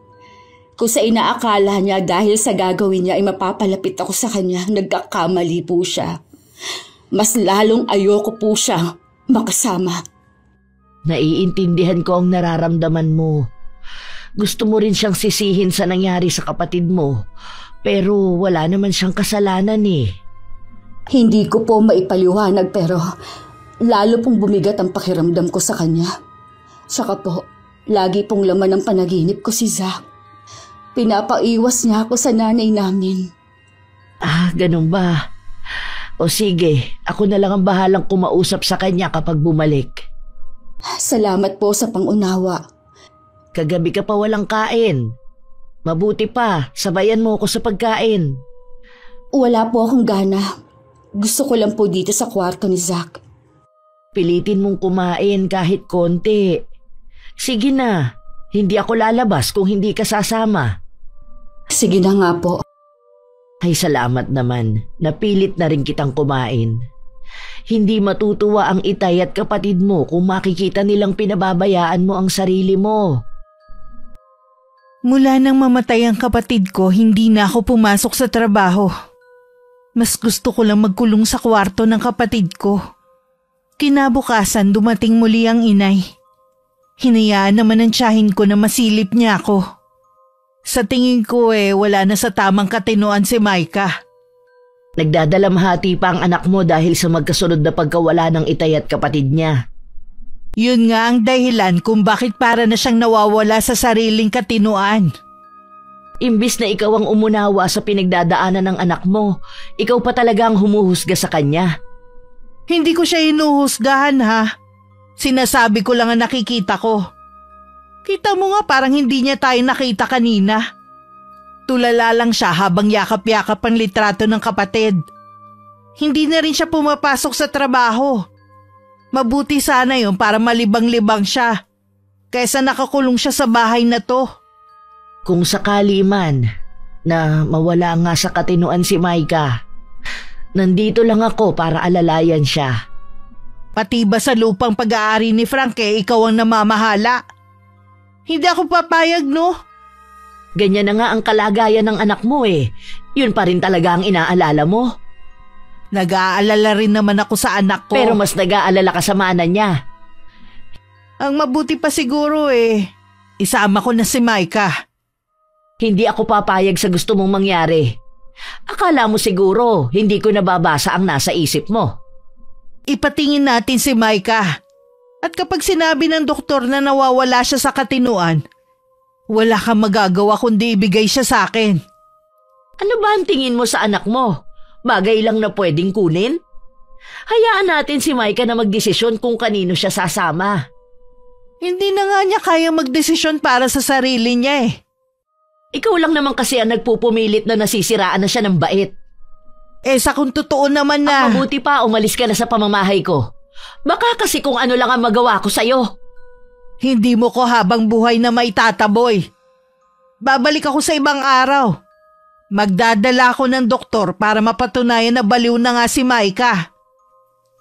S2: Kung sa inaakala niya dahil sa gagawin niya ay mapapalapit ako sa kanya, nagkakamali po siya. Mas lalong ayoko po siya makasama.
S1: Naiintindihan ko ang nararamdaman mo. Gusto mo rin siyang sisihin sa nangyari sa kapatid mo, pero wala naman siyang kasalanan
S2: Hindi ko po maipaliwanag pero lalo pong bumigat ang pakiramdam ko sa kanya. Saka po, lagi pong laman ng panaginip ko si Zack. Pinapaiwas niya ako sa nanay namin.
S1: Ganun ba? O sige, ako na lang ang bahalang kumausap sa kanya kapag bumalik.
S2: Salamat po sa pangunawa.
S1: Kagabi ka pa walang kain. Mabuti pa, sabayan mo ako sa pagkain.
S2: Wala po akong gana. Gusto ko lang po dito sa kwarto ni Zack.
S1: Pilitin mong kumain kahit konti. Sige na, hindi ako lalabas kung hindi ka sasama.
S2: Sige na nga po.
S1: Ay salamat naman, napilit na rin kitang kumain. Hindi matutuwa ang itay at kapatid mo kung makikita nilang pinababayaan mo ang sarili mo.
S3: Mula nang mamatay ang kapatid ko, hindi na ako pumasok sa trabaho. Mas gusto ko lang magkulong sa kwarto ng kapatid ko. Kinabukasan dumating muli ang inay. Hinayaan naman ang tiyahin ko na masilip niya ako. Sa tingin ko wala na sa tamang katinoan si Maika.
S1: Nagdadalamhati pa ang anak mo dahil sa magkasunod na pagkawala ng itay at kapatid niya.
S3: Yun nga ang dahilan kung bakit para na siyang nawawala sa sariling katinoan.
S1: Imbis na ikaw ang umunawa sa pinagdadaanan ng anak mo, ikaw pa talaga ang humuhusga sa kanya.
S3: Hindi ko siya hinuhusgahan Sinasabi ko lang ang nakikita ko. Kita mo nga parang hindi niya tayo nakita kanina. Tulala lang siya habang yakap-yakap ang litrato ng kapatid. Hindi na rin siya pumapasok sa trabaho. Mabuti sana yun para malibang-libang siya, kaysa nakakulong siya sa bahay na to.
S1: Kung sakali man na mawala nga sa katinuan si Maika, nandito lang ako para alalayan siya.
S3: Pati ba sa lupang pag-aari ni Frank ikaw ang namamahala? Hindi ako papayag, no?
S1: Ganyan na nga ang kalagayan ng anak mo eh. Yun pa rin talaga ang inaalala mo.
S3: Nag-aalala rin naman ako sa anak ko.
S1: Pero mas nag-aalala ka sa mana niya.
S3: Ang mabuti pa siguro isama ko na si Micah.
S1: Hindi ako papayag sa gusto mong mangyari. Akala mo siguro hindi ko nababasa ang nasa isip mo.
S3: Ipatingin natin si Micah. At kapag sinabi ng doktor na nawawala siya sa katinuan, wala kang magagawa kundi ibigay siya sa akin.
S1: Ano ba ang tingin mo sa anak mo? Bagay lang na pwedeng kunin? Hayaan natin si Micah na magdesisyon kung kanino siya sasama.
S3: Hindi na nga niya kaya magdesisyon para sa sarili niya eh.
S1: Ikaw lang naman kasi ang nagpupumilit na nasisiraan na siya ng bait.
S3: Sa kung totoo naman na...
S1: Ang mabuti pa umalis ka na sa pamamahay ko. Baka kasi kung ano lang ang magawa ko sa'yo.
S3: Hindi mo ko habang buhay na maitataboy. Babalik ako sa ibang araw. Magdadala ako ng doktor para mapatunayan na baliw na nga si Micah.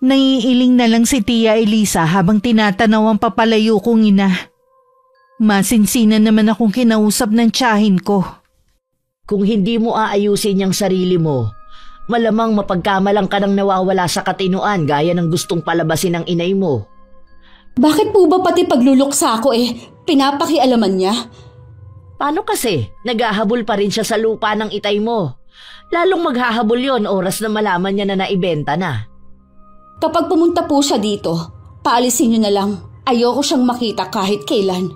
S3: Naiiling na lang si Tia Elisa habang tinatanaw ang papalayo kong ina. Masinsinan naman akong kinausap ng tiyahin ko.
S1: Kung hindi mo aayusin yung sarili mo, malamang mapagkamalang ka nang nawawala sa katinuan gaya ng gustong palabasin ng inay mo.
S2: Bakit po ba pati pagluluksa ko pinapakialaman niya?
S1: Paano kasi? Naghahabol pa rin siya sa lupa ng itay mo. Lalong maghahabol yon oras na malaman niya na naibenta na.
S2: Kapag pumunta po siya dito, paalisin niyo na lang. Ayoko siyang makita kahit kailan.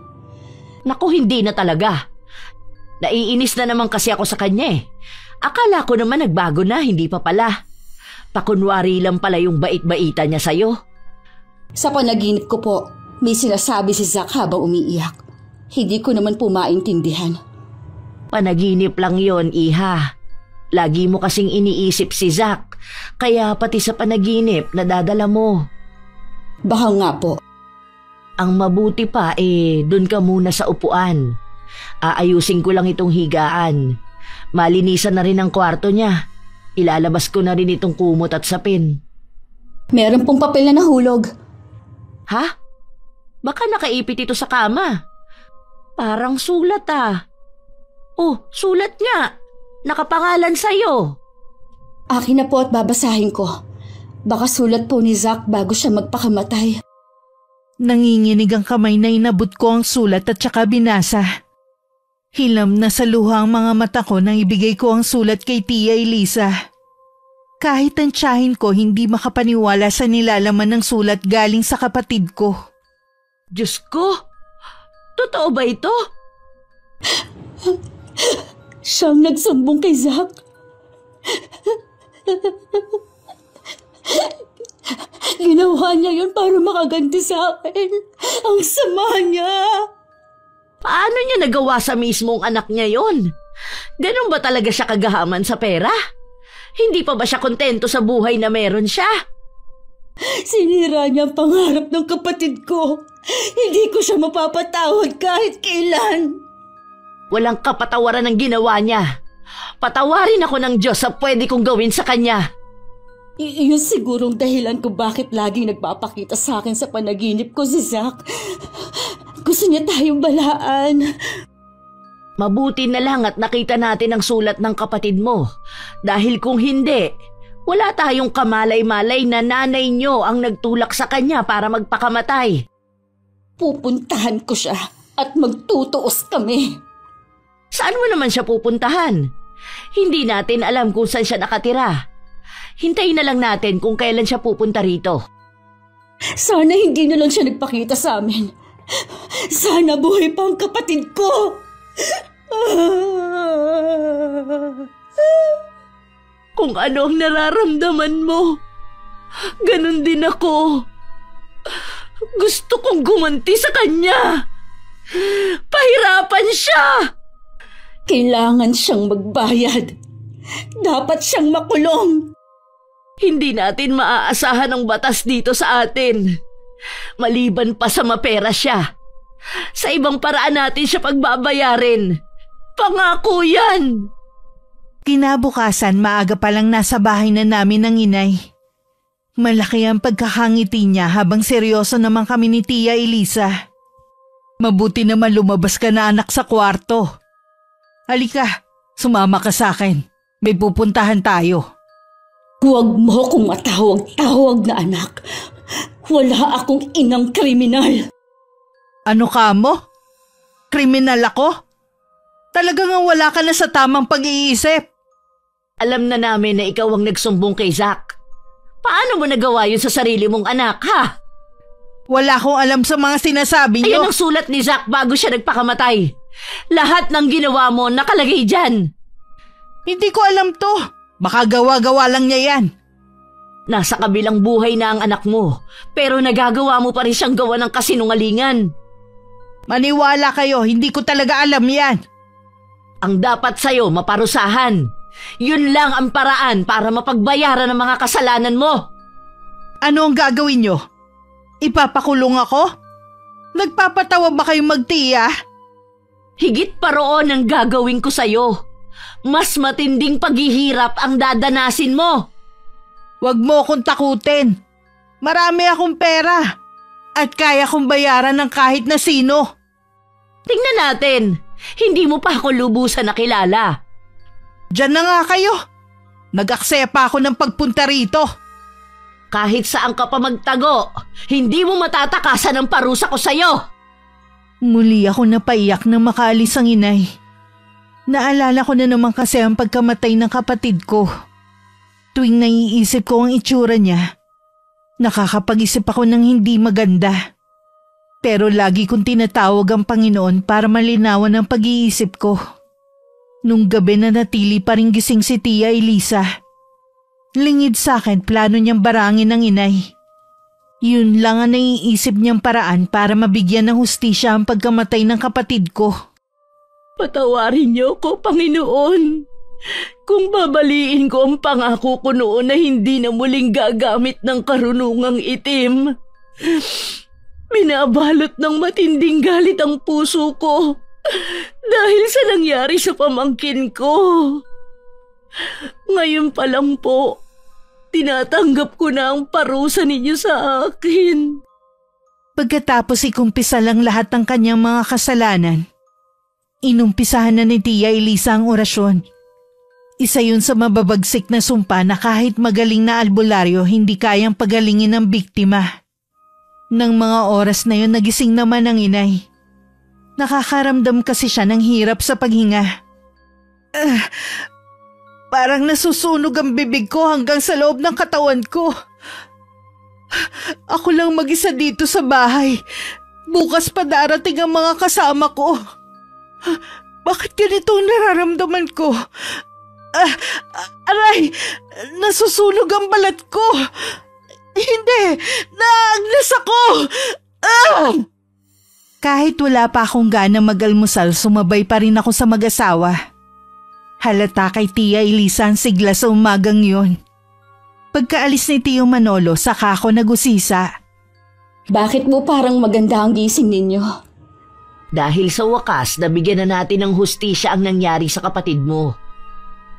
S1: Naku, hindi na talaga. Naiinis na naman kasi ako sa kanya eh. Akala ko naman nagbago na, hindi pa pala. Pakunwari lang pala yung bait-baita niya sa'yo.
S2: Sa panaginip ko po, may sinasabi si Zack habang umiiyak. Hindi ko naman po maintindihan.
S1: Panaginip lang yon, iha. Lagi mo kasing iniisip si Zack, kaya pati sa panaginip nadadala mo.
S2: Baka nga po.
S1: Ang mabuti pa dun ka muna sa upuan. Aayusin ko lang itong higaan. Malinisan na rin ang kwarto niya. Ilalabas ko na rin itong kumot at sapin.
S2: Meron pong papel na nahulog.
S1: Ha? Baka nakaipit ito sa kama. Parang sulat Oh, sulat nga. Nakapangalan sa'yo.
S2: Akin na po at babasahin ko. Baka sulat po ni Zack bago siya magpakamatay.
S3: Nanginginig ang kamay na inabot ko ang sulat at saka binasa. Hilam na sa luha ang mga mata ko nang ibigay ko ang sulat kay Tia Elisa. Kahit ang tiyahin ko hindi makapaniwala sa nilalaman ng sulat galing sa kapatid ko.
S1: Diyos ko! Totoo ba ito?
S2: Siyang nagsumbong kay Zack. Ginawa niya yun para makaganti sa akin. Ang sama niya.
S1: Paano niya nagawa sa mismong anak niya yon? Ganun ba talaga siya kagahaman sa pera? Hindi pa ba siya kontento sa buhay na meron siya?
S2: Sinira niya ang pangarap ng kapatid ko. Hindi ko siya mapapatawad kahit kailan.
S1: Walang kapatawaran ang ginawa niya. Patawarin ako ng Diyos sa pwede kong gawin sa kanya.
S2: Iyon sigurong dahilan kung bakit laging nagpapakita sa akin sa panaginip ko si Zack. Gusto niya tayong balaan.
S1: Mabuti na lang at nakita natin ang sulat ng kapatid mo. Dahil kung hindi, wala tayong kamalay-malay na nanay niyo ang nagtulak sa kanya para magpakamatay.
S2: Pupuntahan ko siya at magtutuos kami.
S1: Saan mo naman siya pupuntahan? Hindi natin alam kung saan siya nakatira. Hintayin na lang natin kung kailan siya pupunta rito.
S2: Sana hindi na lang siya nagpakita sa amin. Sana buhay pa ang kapatid ko.
S1: Kung ano ang nararamdaman mo, ganun din ako. Gusto kong gumanti sa kanya. Pahirapan siya.
S2: Kailangan siyang magbayad. Dapat siyang makulong.
S1: Hindi natin maaasahan ang batas dito sa atin. Maliban pa sa mapera siya. Sa ibang paraan natin siya pagbabayarin. Pangako yan!
S3: Kinabukasan maaga pa lang nasa bahay na namin ng inay. Malaki ang pagkakangiti niya habang seryoso naman kami ni Tia Elisa. Mabuti naman lumabas ka na anak sa kwarto. Halika, sumama ka sa akin. May pupuntahan tayo.
S2: Huwag mo akong matawag-tawag na anak. Wala akong inang kriminal.
S3: Ano ka mo? Kriminal ako? Talagang wala ka na sa tamang pag-iisip.
S1: Alam na namin na ikaw ang nagsumbong kay Zack. Paano mo nagawa yun sa sarili mong anak, ha?
S3: Wala akong alam sa mga sinasabi niyo.
S1: Ayan ang sulat ni Zack bago siya nagpakamatay. Lahat ng ginawa mo nakalagay dyan.
S3: Hindi ko alam to. Baka gawa-gawa lang niya yan.
S1: Nasa kabilang buhay na ang anak mo, pero nagagawa mo pa rin siyang gawa ng kasinungalingan.
S3: Maniwala kayo, hindi ko talaga alam yan.
S1: Ang dapat sa'yo, maparusahan. Yun lang ang paraan para mapagbayaran ang mga kasalanan mo.
S3: Ano ang gagawin niyo? Ipapakulong ako? Nagpapatawa ba kayong magtiya?
S1: Higit pa roon ang gagawin ko sa'yo. Mas matinding paghihirap ang dadanasin mo.
S3: Huwag mo akong takutin. Marami akong pera. At kaya kong bayaran ng kahit na sino.
S1: Tingnan natin. Hindi mo pa ako lubusan nakilala.
S3: Diyan na nga kayo. Nag-aksaya pa ako ng pagpunta rito.
S1: Kahit saan ka pa magtago, hindi mo matatakasan ang parusa ko sa'yo.
S3: Muli ako napaiyak nang makaalis ang inay. Naalala ko na naman kasi ang pagkamatay ng kapatid ko. Tuwing naiisip ko ang itsura niya, nakakapag-isip ako ng hindi maganda. Pero lagi kong tinatawag ang Panginoon para malinawan ang pag-iisip ko. Nung gabi na natili pa rin gising si Tia Elisa. Lingid sa akin plano niyang barangin ang inay. Yun lang ang naiisip niyang paraan para mabigyan ng hustisya ang pagkamatay ng kapatid ko.
S1: Patawarin niyo ko, Panginoon. Kung babaliin ko ang pangako ko noon na hindi na muling gagamit ng karunungang itim. Binabalot ng matinding galit ang puso ko dahil sa nangyari sa pamangkin ko. Ngayon pa lang po, tinatanggap ko na ang parusa ninyo sa akin.
S3: Pagkatapos ikumpisa lang lahat ng kanyang mga kasalanan, inumpisahan na ni Tia Elisa ang orasyon. Isa yun sa mababagsik na sumpa na kahit magaling na albularyo hindi kayang pagalingin ng biktima. Nang mga oras na yun nagising naman ang inay. Nakakaramdam kasi siya ng hirap sa paghinga. Parang nasusunog ang bibig ko hanggang sa loob ng katawan ko. Ako lang mag-isa dito sa bahay. Bukas pa darating ang mga kasama ko. Bakit ganito ang nararamdaman ko? Aray! Nasusunog ang balat ko! Hindi! Naagnas ako! Kahit wala pa akong gana mag-almusal, sumabay pa rin ako sa mag-asawa. Halata kay Tia Elisa ang sigla sa umagang yun. Pagkaalis ni Tio Manolo, saka ako nagusisa.
S2: Bakit mo parang maganda ang gising ninyo?
S1: Dahil sa wakas, nabigyan na natin ng hustisya ang nangyari sa kapatid mo.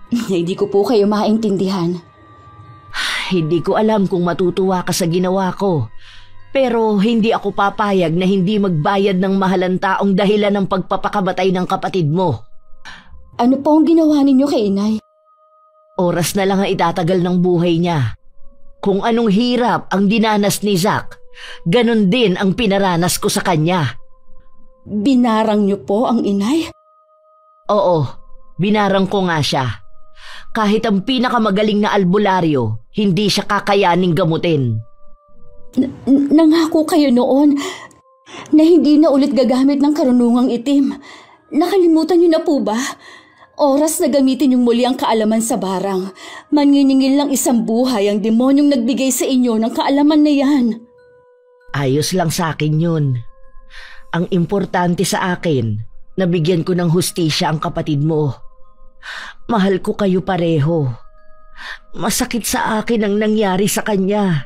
S2: Hindi ko po kayo maintindihan.
S1: Hindi ko alam kung matutuwa ka sa ginawa ko. Pero hindi ako papayag na hindi magbayad ng mahalang taong dahilan ng pagpapakamatay ng kapatid mo.
S2: Ano po ang ginawa ninyo kay inay?
S1: Oras na lang ang itatagal ng buhay niya. Kung anong hirap ang dinanas ni Zack, ganon din ang pinaranas ko sa kanya.
S2: Binarang niyo po ang inay?
S1: Oo, binarang ko nga siya. Kahit ang pinakamagaling na albularyo, hindi siya kakayaning gamutin.
S2: Nangako kayo noon na hindi na ulit gagamit ng karunungang itim. Nakalimutan niyo na po ba? Oras na gamitin yung muli ang kaalaman sa barang. Manginingil lang isang buhay ang demonyong nagbigay sa inyo ng kaalaman na yan.
S1: Ayos lang sa akin yun. Ang importante sa akin, nabigyan ko ng hustisya ang kapatid mo. Mahal ko kayo pareho. Masakit sa akin ang nangyari sa kanya.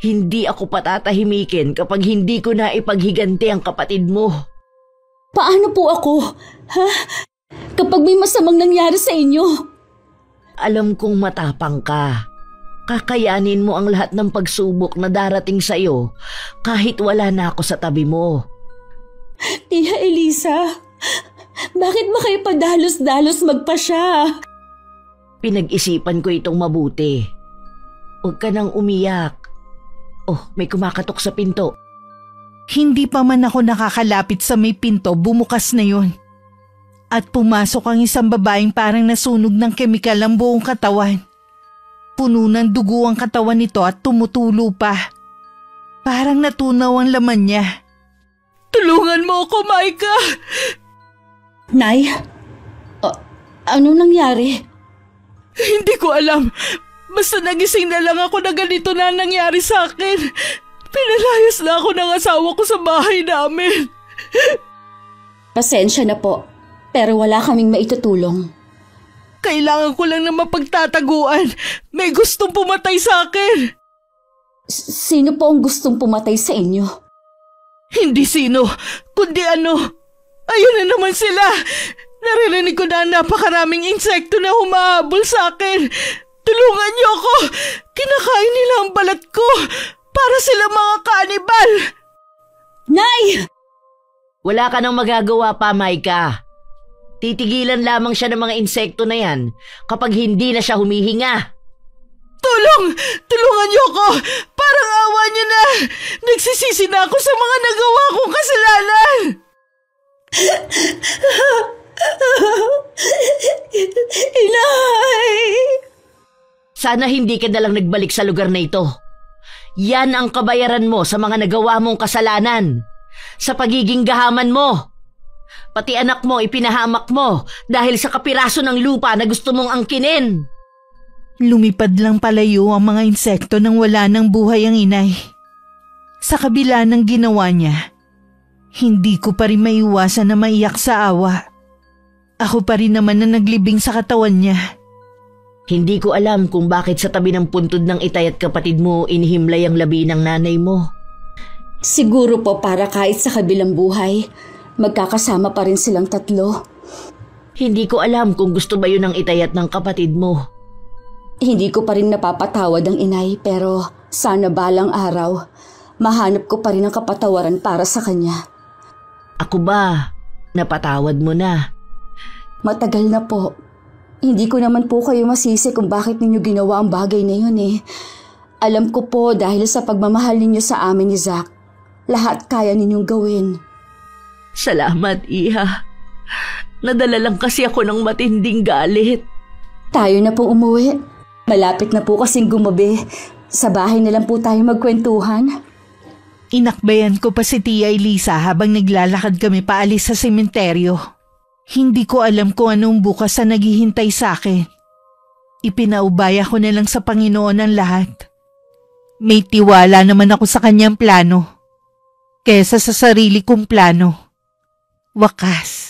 S1: Hindi ako patatahimikin kapag hindi ko na ipaghiganti ang kapatid mo.
S2: Paano po ako? Ha? Kapag may masamang nangyari sa inyo?
S1: Alam kong matapang ka. Kakayanin mo ang lahat ng pagsubok na darating sa'yo kahit wala na ako sa tabi mo.
S2: Tia Elisa, bakit ba kayo padalos-dalos magpasya?
S1: Pinag-isipan ko itong mabuti. Huwag ka nang umiyak. Oh, may kumakatok sa pinto.
S3: Hindi pa man ako nakakalapit sa may pinto, bumukas na yon. At pumasok ang isang babaeng parang nasunog ng kemikal ang buong katawan. Puno ng dugo ang katawan nito at tumutulo pa. Parang natunaw ang laman niya. Tulungan mo ako, Maika!
S2: Nay, anong nangyari?
S3: Hindi ko alam. Basta nagising na lang ako na ganito na nangyari sa akin. Pinalayas na ako ng asawa ko sa bahay namin.
S2: Pasensya na po, pero wala kaming maitutulong.
S3: Kailangan ko lang na mapagtataguan. May gustong pumatay sa akin.
S2: Sino po ang gustong pumatay sa inyo?
S3: Hindi sino, kundi ano. Ayun na naman sila. Naririnig ko na napakaraming insekto na humahabol sa akin. Tulungan niyo ako. Kinakain nila ang balat ko. Para sila mga kanibal.
S2: Nay!
S1: Wala ka nang magagawa pa, Maika. Titigilan lamang siya ng mga insekto na yan kapag hindi na siya humihinga.
S3: Tulong! Tulungan niyo ako! Parang awa niyo na! Nagsisisi na ako sa mga nagawa kong kasalanan!
S2: Inay!
S1: Sana hindi ka nalang nagbalik sa lugar na ito. Yan ang kabayaran mo sa mga nagawa mong kasalanan. Sa pagiging gahaman mo. Pati anak mo ipinahamak mo dahil sa kapiraso ng lupa na gusto mong angkinin.
S3: Lumipad lang palayo ang mga insekto nang wala ng buhay ang inay. Sa kabila ng ginawa niya, hindi ko pa rin maiwasan na maiyak sa awa. Ako pa rin naman na naglibing sa katawan niya.
S1: Hindi ko alam kung bakit sa tabi ng puntod ng itay at kapatid mo inihimlay ang labi ng nanay mo.
S2: Siguro po para kahit sa kabilang buhay, magkakasama pa rin silang tatlo.
S1: Hindi ko alam kung gusto ba yun ng itay at ng kapatid mo.
S2: Hindi ko pa rin napapatawad ang inay pero sana balang araw, mahanap ko pa rin ang kapatawaran para sa kanya.
S1: Ako ba, napatawad mo na?
S2: Matagal na po. Hindi ko naman po kayo masisi kung bakit ninyo ginawa ang bagay na yun eh. Alam ko po dahil sa pagmamahal ninyo sa amin ni Zack, lahat kaya ninyong gawin.
S1: Salamat, Iha. Nadala lang kasi ako ng matinding galit.
S2: Tayo na pong umuwi. Malapit na po kasing gumabi. Sa bahay na lang po tayo magkwentuhan.
S3: Inakbayan ko pa si Tia Elisa habang naglalakad kami paalis sa sementeryo. Hindi ko alam kung anong bukas na naghihintay sa akin. Ipinaubaya ko na lang sa Panginoon ang lahat. May tiwala naman ako sa kanyang plano kesa sa sarili kong plano. Wakas.